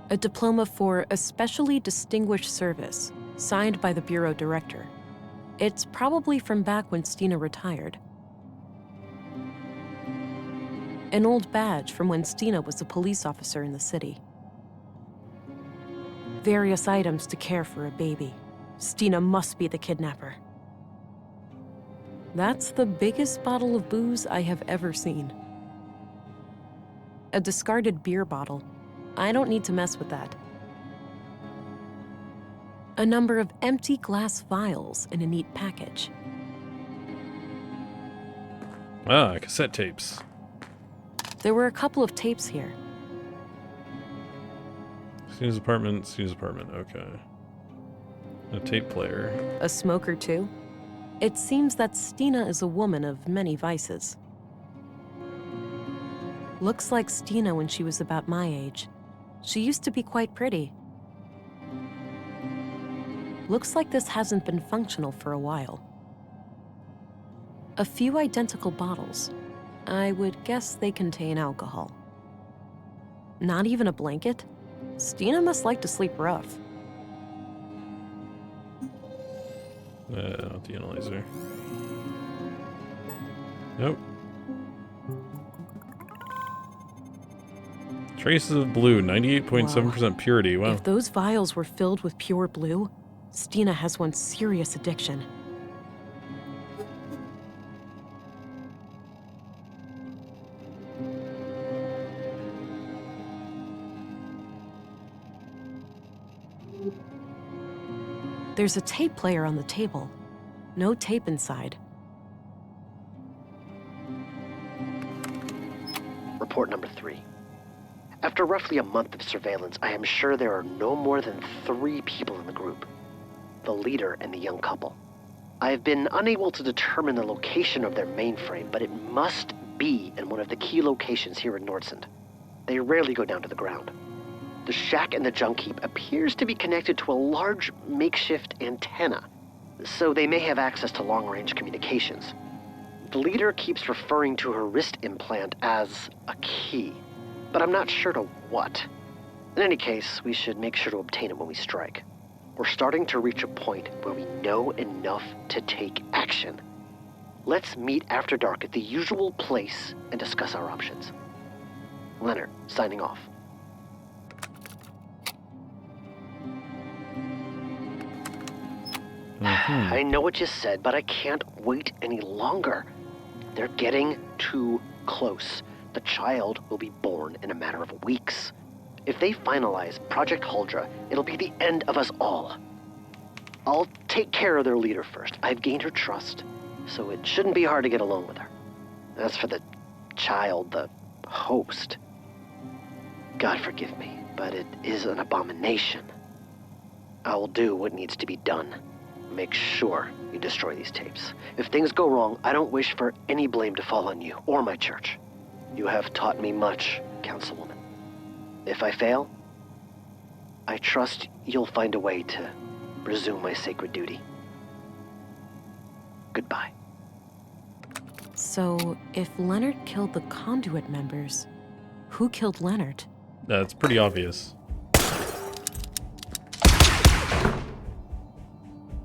A diploma for Especially Distinguished Service, signed by the Bureau Director. It's probably from back when Stina retired. An old badge from when Stina was a police officer in the city. Various items to care for a baby. Stina must be the kidnapper. That's the biggest bottle of booze I have ever seen. A discarded beer bottle. I don't need to mess with that. A number of empty glass vials in a neat package. Ah, cassette tapes. There were a couple of tapes here. Stina's apartment, okay. A tape player. A smoker, too. It seems that Stina is a woman of many vices. Looks like Stina when she was about my age. She used to be quite pretty. Looks like this hasn't been functional for a while. A few identical bottles. I would guess they contain alcohol. Not even a blanket? Stina must like to sleep rough. Not the analyzer. Nope. Traces of blue, 98.7% purity. Wow. If those vials were filled with pure blue, Stina has one serious addiction. There's a tape player on the table. No tape inside. Report number 3. After roughly a month of surveillance, I am sure there are no more than 3 people in the group. The leader and the young couple. I have been unable to determine the location of their mainframe, but it must be in one of the key locations here in Nordsund. They rarely go down to the ground. The shack in the junk heap appears to be connected to a large makeshift antenna, so they may have access to long-range communications. The leader keeps referring to her wrist implant as a key, but I'm not sure to what. In any case, we should make sure to obtain it when we strike. We're starting to reach a point where we know enough to take action. Let's meet after dark at the usual place and discuss our options. Leonard, signing off. I know what you said, but I can't wait any longer. They're getting too close. The child will be born in a matter of weeks. If they finalize Project Huldra, it'll be the end of us all. I'll take care of their leader first. I've gained her trust, so it shouldn't be hard to get along with her. As for the child, the host, God forgive me, but it is an abomination. I will do what needs to be done. Make sure you destroy these tapes. If things go wrong, I don't wish for any blame to fall on you or my church. You have taught me much, Councilwoman. If I fail, I trust you'll find a way to resume my sacred duty. Goodbye. So, if Leonard killed the Conduit members, who killed Leonard? That's pretty obvious.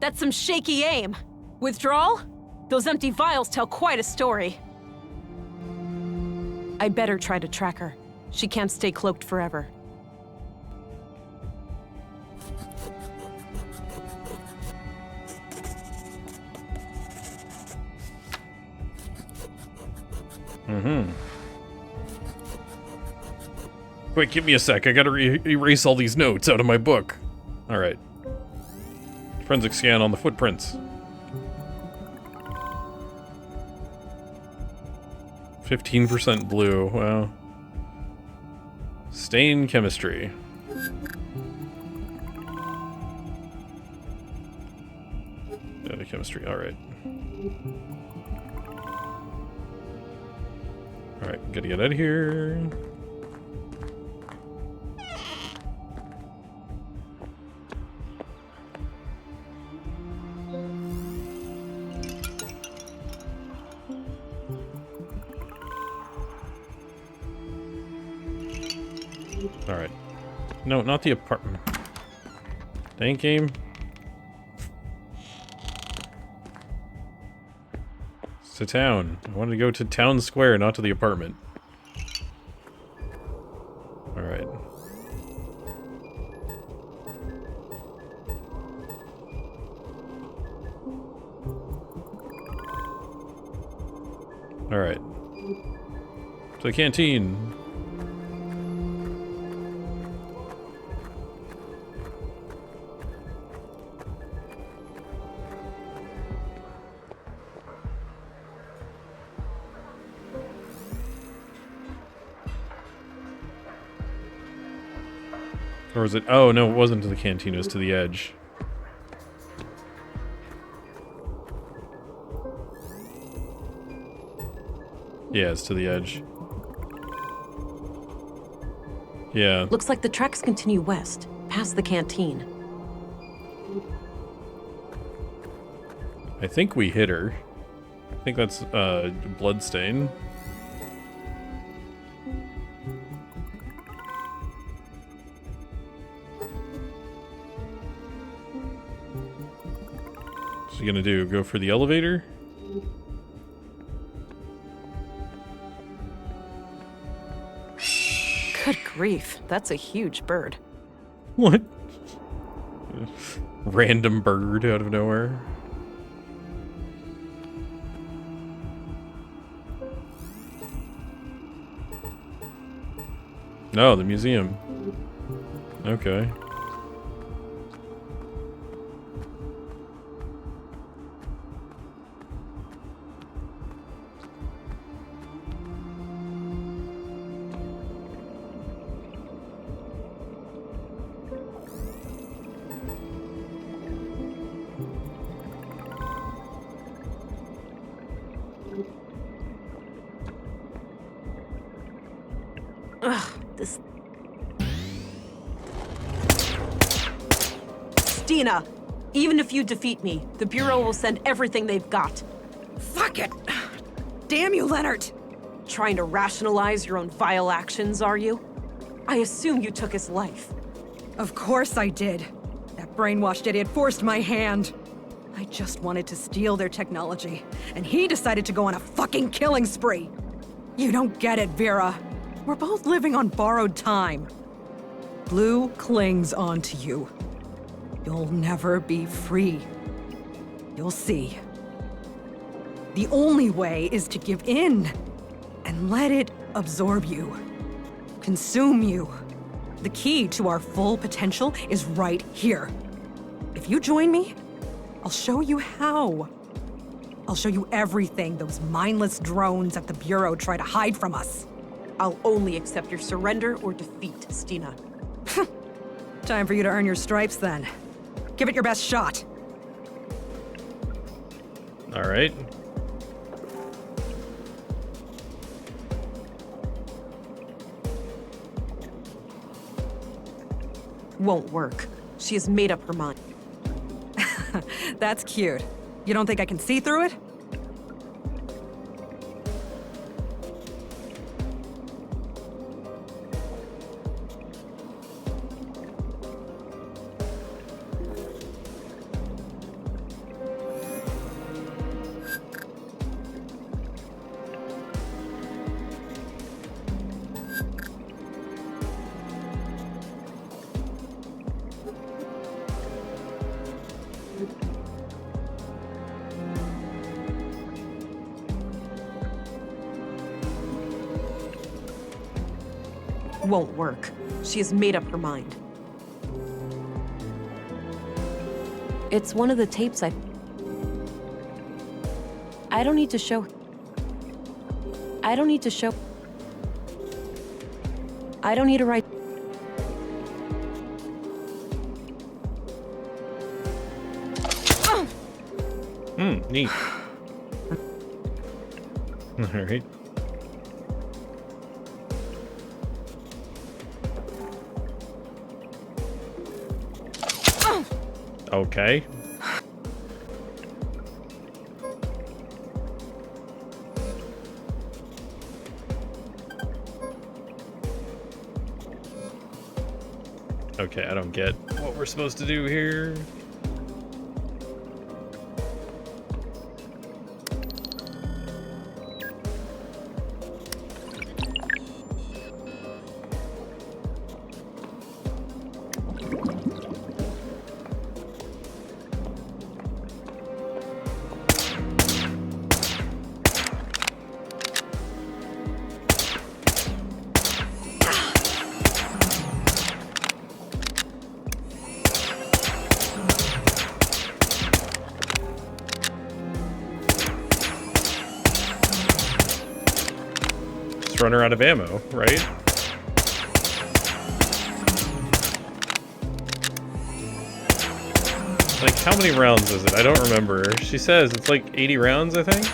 That's some shaky aim. Withdrawal? Those empty vials tell quite a story. I better try to track her. She can't stay cloaked forever. Wait, give me a sec. I gotta erase all these notes out of my book. Alright. Forensic scan on the footprints. 15% blue. Wow. Stain chemistry. Data chemistry. Alright. Alright, gotta get out of here. Alright. No, not the apartment. Dang game. It's to town. I wanted to go to town square, not to the apartment. Alright. Alright. To the canteen. Or was it? Oh, no, it wasn't to the canteen, it was to the edge. Yeah, it's to the edge. Yeah. Looks like the tracks continue west, past the canteen. I think we hit her. I think that's bloodstain. he gonna do? Go for the elevator? Good grief, that's a huge bird. What? Random bird out of nowhere. No, the museum. Okay. Ugh, this... Stina! Even if you defeat me, the Bureau will send everything they've got. Fuck it! Damn you, Leonard! Trying to rationalize your own vile actions, are you? I assume you took his life. Of course I did. That brainwashed idiot forced my hand. I just wanted to steal their technology, and he decided to go on a fucking killing spree. You don't get it, Vera. We're both living on borrowed time. Blue clings onto you. You'll never be free. You'll see. The only way is to give in and let it absorb you, consume you. The key to our full potential is right here. If you join me, I'll show you how. I'll show you everything those mindless drones at the Bureau try to hide from us. I'll only accept your surrender or defeat, Stina. Time for you to earn your stripes, then. Give it your best shot. All right. Won't work. She has made up her mind. That's cute. You don't think I can see through it? Won't work. She has made up her mind. It's one of the tapes I don't need to show. I don't need to write. Neat. All right. Okay. Okay, I don't get what we're supposed to do here. Run out of ammo, right? Like, how many rounds is it? I don't remember. She says it's like 80 rounds, I think.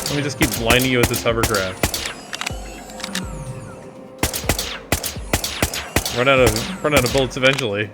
Let me just keep blinding you with this hovercraft. Run out of bullets eventually.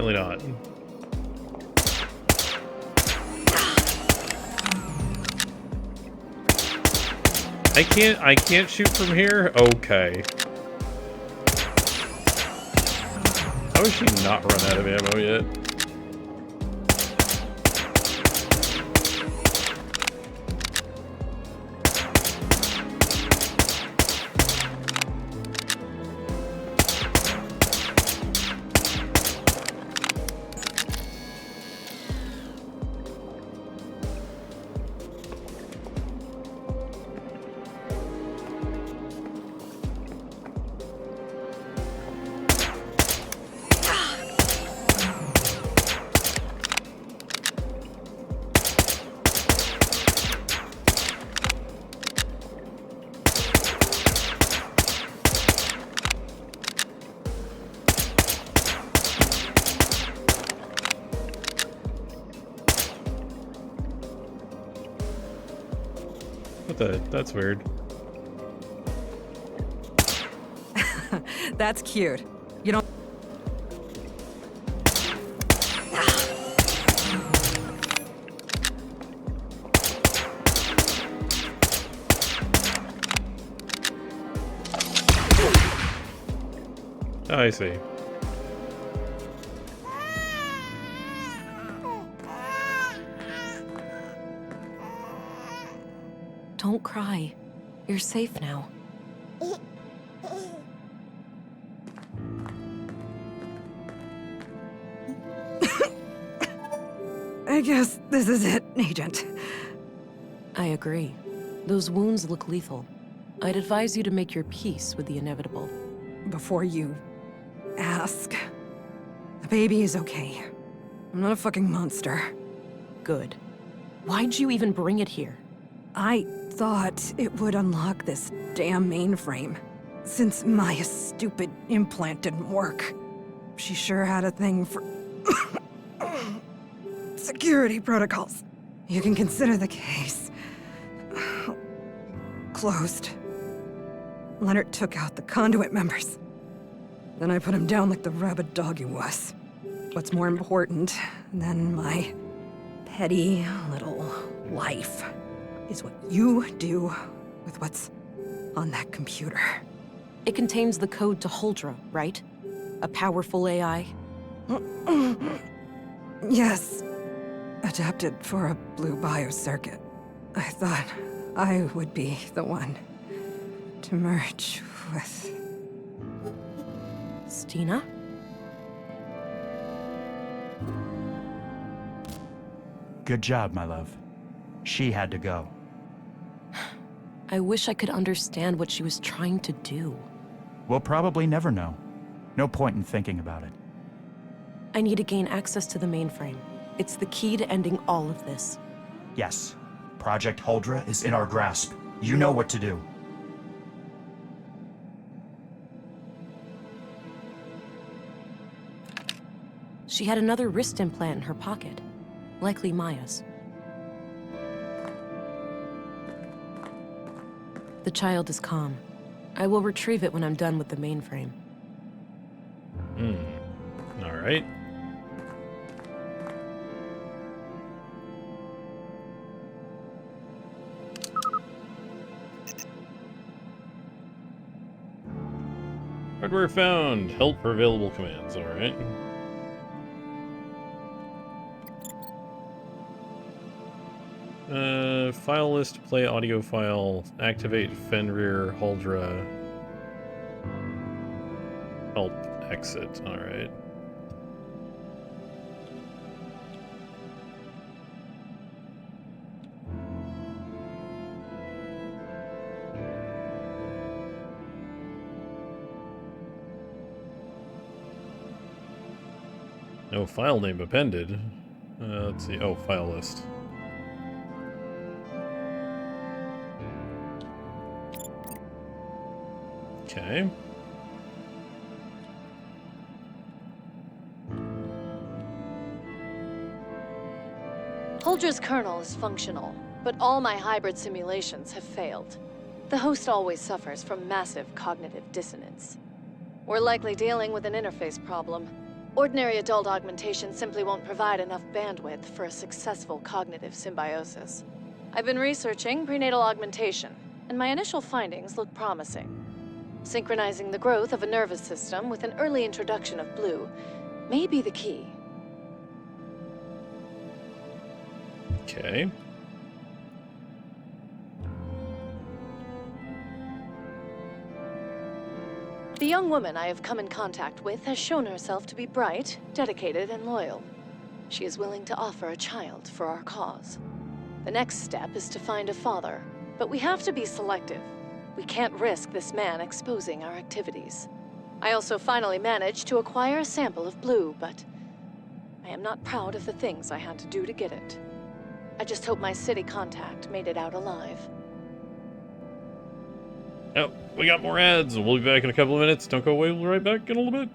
Apparently not. I can't shoot from here? Okay. How has she not run out of ammo yet? What the? That's weird. That's cute. You don't. Oh, I see. Don't cry. You're safe now. I guess this is it, Agent. I agree. Those wounds look lethal. I'd advise you to make your peace with the inevitable. Before you ask, the baby is okay. I'm not a fucking monster. Good. Why'd you even bring it here? I thought it would unlock this damn mainframe. Since Maya's stupid implant didn't work. She sure had a thing for security protocols. You can consider the case closed. Leonard took out the conduit members. Then I put him down like the rabid dog he was. What's more important than my petty little life is what you do with what's on that computer. It contains the code to Huldra, right? A powerful AI? Yes. Adapted for a blue biocircuit. I thought I would be the one to merge with... Stina? Good job, my love. She had to go. I wish I could understand what she was trying to do. We'll probably never know. No point in thinking about it. I need to gain access to the mainframe. It's the key to ending all of this. Yes. Project Huldra is in our grasp. You know what to do. She had another wrist implant in her pocket. Likely Maya's. The child is calm. I will retrieve it when I'm done with the mainframe. All right. Hardware found. Help for available commands. All right. File list, play audio file, activate Fenrir, Huldra, help exit. All right. No file name appended. Let's see. Oh, file list. Okay. Huldra's kernel is functional, but all my hybrid simulations have failed. The host always suffers from massive cognitive dissonance. We're likely dealing with an interface problem. Ordinary adult augmentation simply won't provide enough bandwidth for a successful cognitive symbiosis. I've been researching prenatal augmentation, and my initial findings look promising. Synchronizing the growth of a nervous system with an early introduction of blue may be the key. Okay. The young woman I have come in contact with has shown herself to be bright, dedicated, and loyal. She is willing to offer a child for our cause. The next step is to find a father, but we have to be selective. We can't risk this man exposing our activities. I also finally managed to acquire a sample of blue, but I am not proud of the things I had to do to get it. I just hope my city contact made it out alive. Oh, we got more ads. We'll be back in a couple of minutes. Don't go away. We'll be right back in a little bit.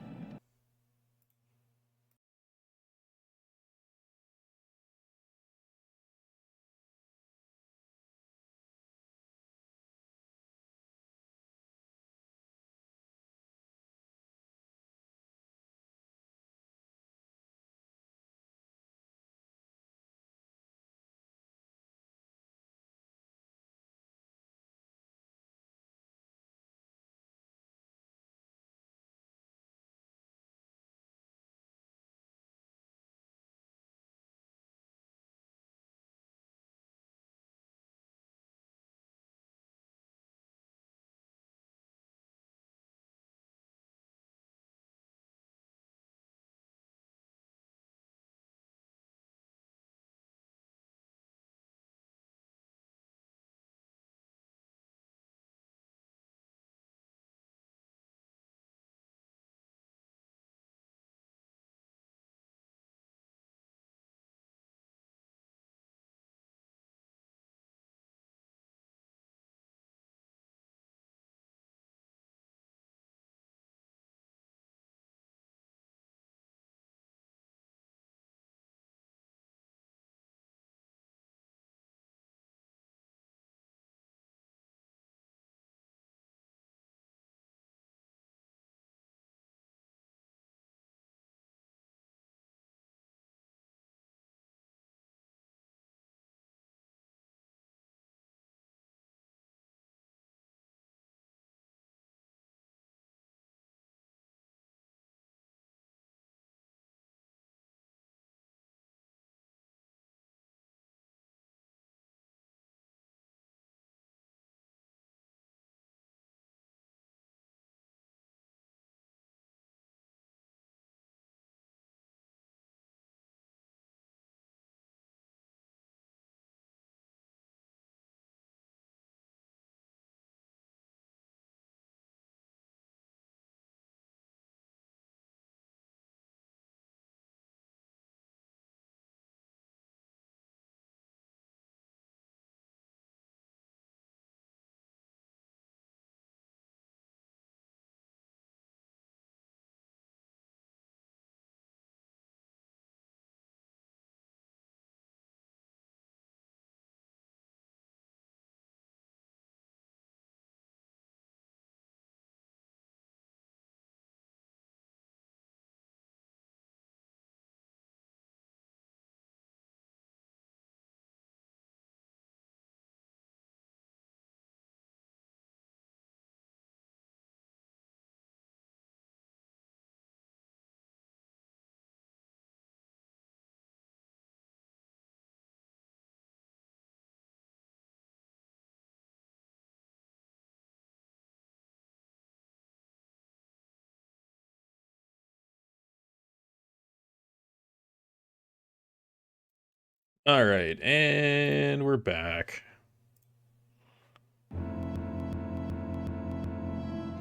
All right, and we're back.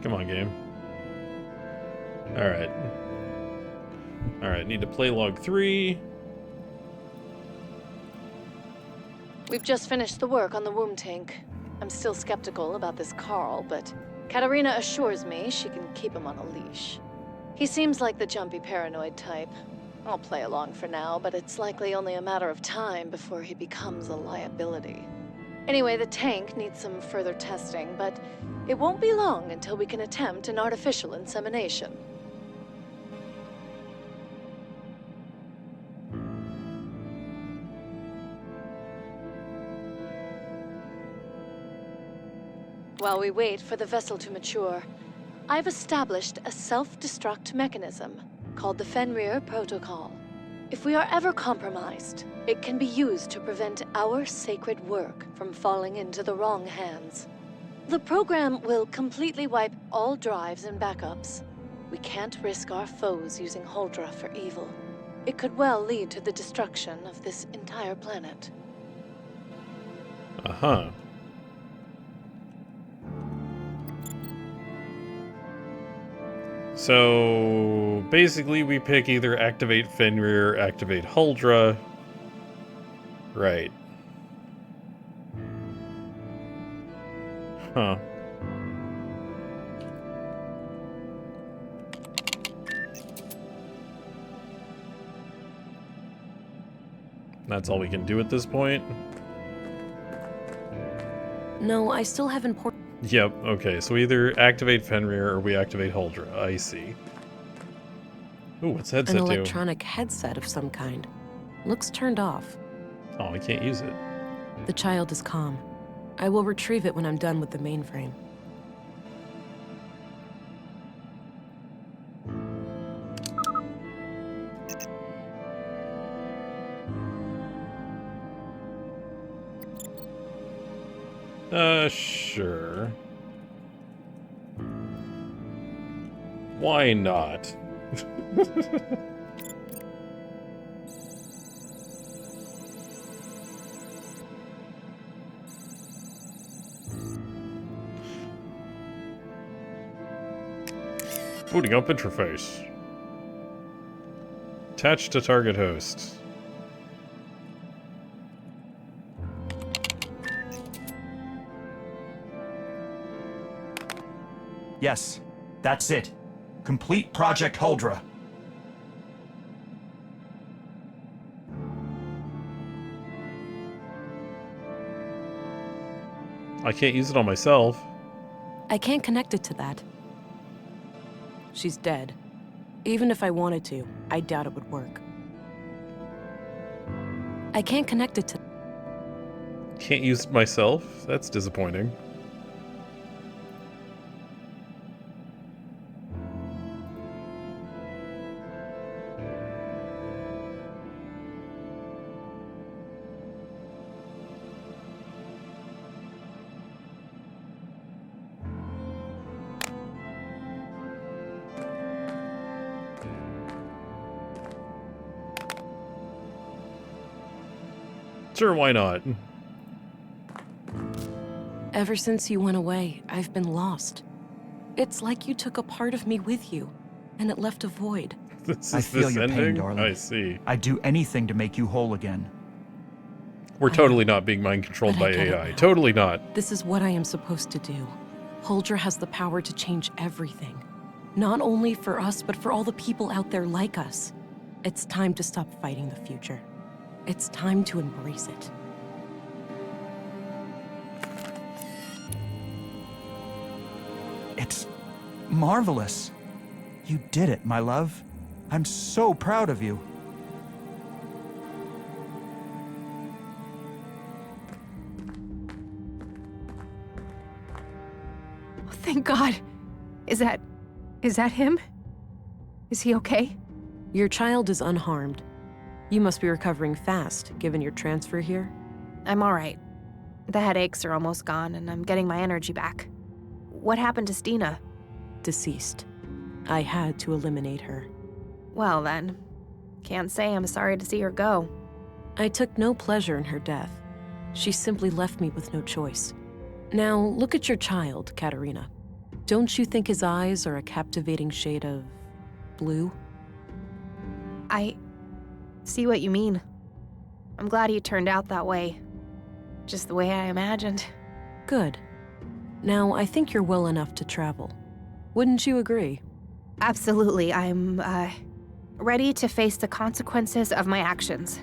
Come on, game. All right. All right, need to play log 3. We've just finished the work on the womb tank. I'm still skeptical about this Carl, but Katarina assures me she can keep him on a leash. He seems like the jumpy paranoid type. I'll play along for now, but it's likely only a matter of time before he becomes a liability. Anyway, the tank needs some further testing, but it won't be long until we can attempt an artificial insemination. While we wait for the vessel to mature, I've established a self-destruct mechanism called the Fenrir Protocol. If we are ever compromised, it can be used to prevent our sacred work from falling into the wrong hands. The program will completely wipe all drives and backups. We can't risk our foes using Huldra for evil. It could well lead to the destruction of this entire planet. Uh-huh. So basically we pick either activate Fenrir or activate Huldra. Right. Huh. That's all we can do at this point? No, I still have important... Yep, okay, so we either activate Fenrir or we activate Huldra. I see. Ooh, what's headset An do? electronic headset of some kind. Looks turned off. Oh, I can't use it. The child is calm. I will retrieve it when I'm done with the mainframe. Sure. Why not? Booting up interface. Attached to target host. Yes, that's it. Complete Project Huldra. I can't use it on myself. I can't connect it to that. She's dead. Even if I wanted to, I doubt it would work. I can't connect it to... Can't use it myself? That's disappointing. Sure, why not? Ever since you went away, I've been lost. It's like you took a part of me with you, and it left a void. I feel your pain, darling. I see. I'd do anything to make you whole again. We're totally not being mind-controlled by AI. Totally not. This is what I am supposed to do. Huldra has the power to change everything. Not only for us, but for all the people out there like us. It's time to stop fighting the future. It's time to embrace it. It's marvelous. You did it, my love. I'm so proud of you. Oh, thank God. Is that him? Is he okay? Your child is unharmed. You must be recovering fast, given your transfer here. I'm all right. The headaches are almost gone, and I'm getting my energy back. What happened to Stina? Deceased. I had to eliminate her. Well then, can't say I'm sorry to see her go. I took no pleasure in her death. She simply left me with no choice. Now, look at your child, Katerina. Don't you think his eyes are a captivating shade of... blue? I see what you mean. I'm glad he turned out that way. Just the way I imagined. Good. Now, I think you're well enough to travel. Wouldn't you agree? Absolutely. I'm, ready to face the consequences of my actions.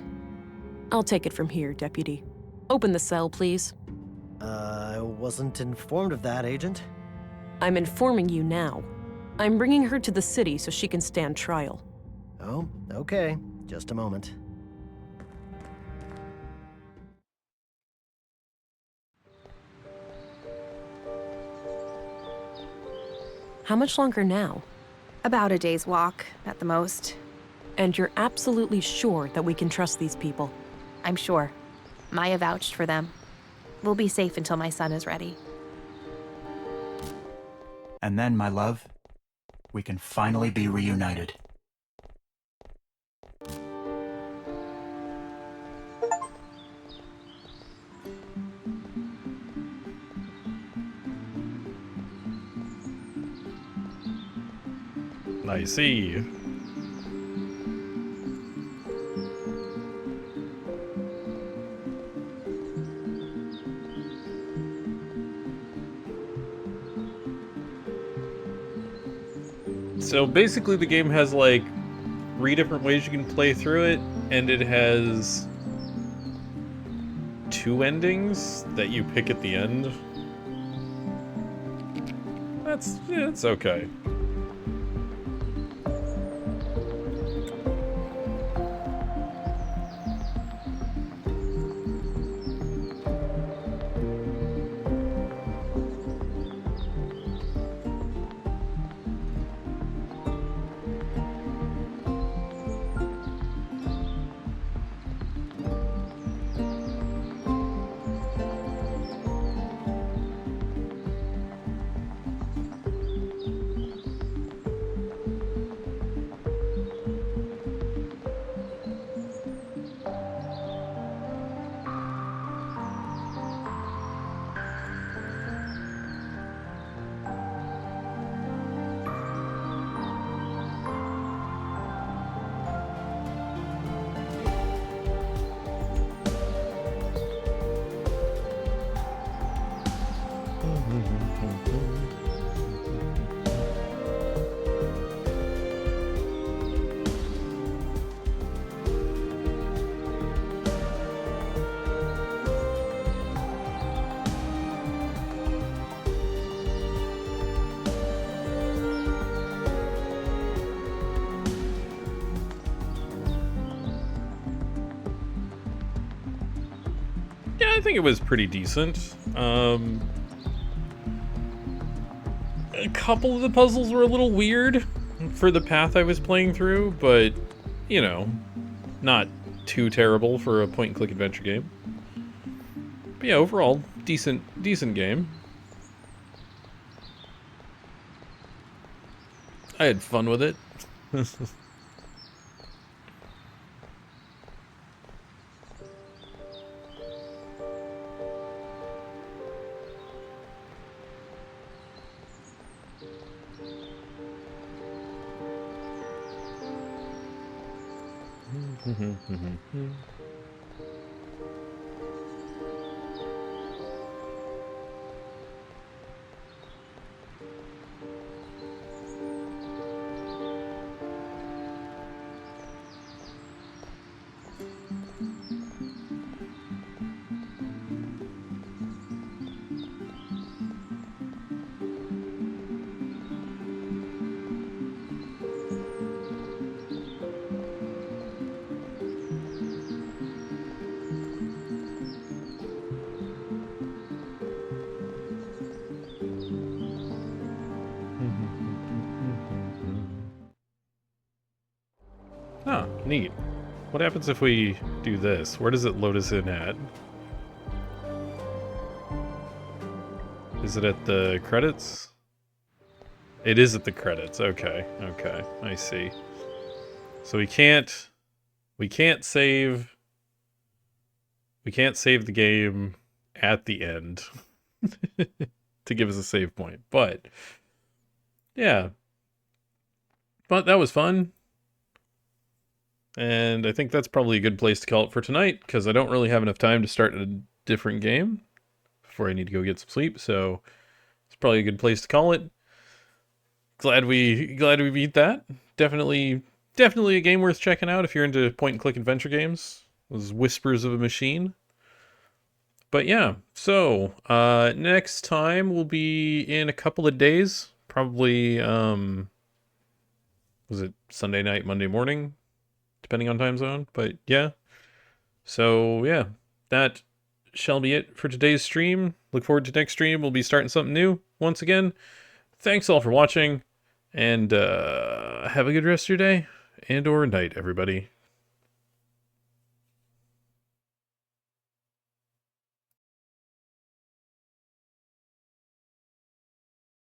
I'll take it from here, Deputy. Open the cell, please. I wasn't informed of that, Agent. I'm informing you now. I'm bringing her to the city so she can stand trial. Oh, okay. Just a moment. How much longer now? About a day's walk, at the most. And you're absolutely sure that we can trust these people? I'm sure. Maya vouched for them. We'll be safe until my son is ready. And then, my love, we can finally be reunited. I see. So basically the game has like 3 different ways you can play through it, and it has 2 endings that you pick at the end. It's okay. I think it was pretty decent. A couple of the puzzles were a little weird for the path I was playing through, but, you know, not too terrible for a point-and-click adventure game. But yeah, overall, decent game. I had fun with it. Oh, neat. What happens if we do this? Where does it load us in at? Is it at the credits? It is at the credits. Okay, okay, I see. So we can't save the game at the end to give us a save point. But yeah. But that was fun. And I think that's probably a good place to call it for tonight, because I don't really have enough time to start a different game before I need to go get some sleep, so it's probably a good place to call it. Glad we beat that. Definitely a game worth checking out if you're into point-and-click adventure games. Those Whispers of a Machine. But yeah, so next time will be in a couple of days. Probably, was it Sunday night, Monday morning? Depending on time zone, but yeah. So yeah, that shall be it for today's stream. Look forward to next stream. We'll be starting something new once again. thanks all for watching, and have a good rest of your day and or night, everybody.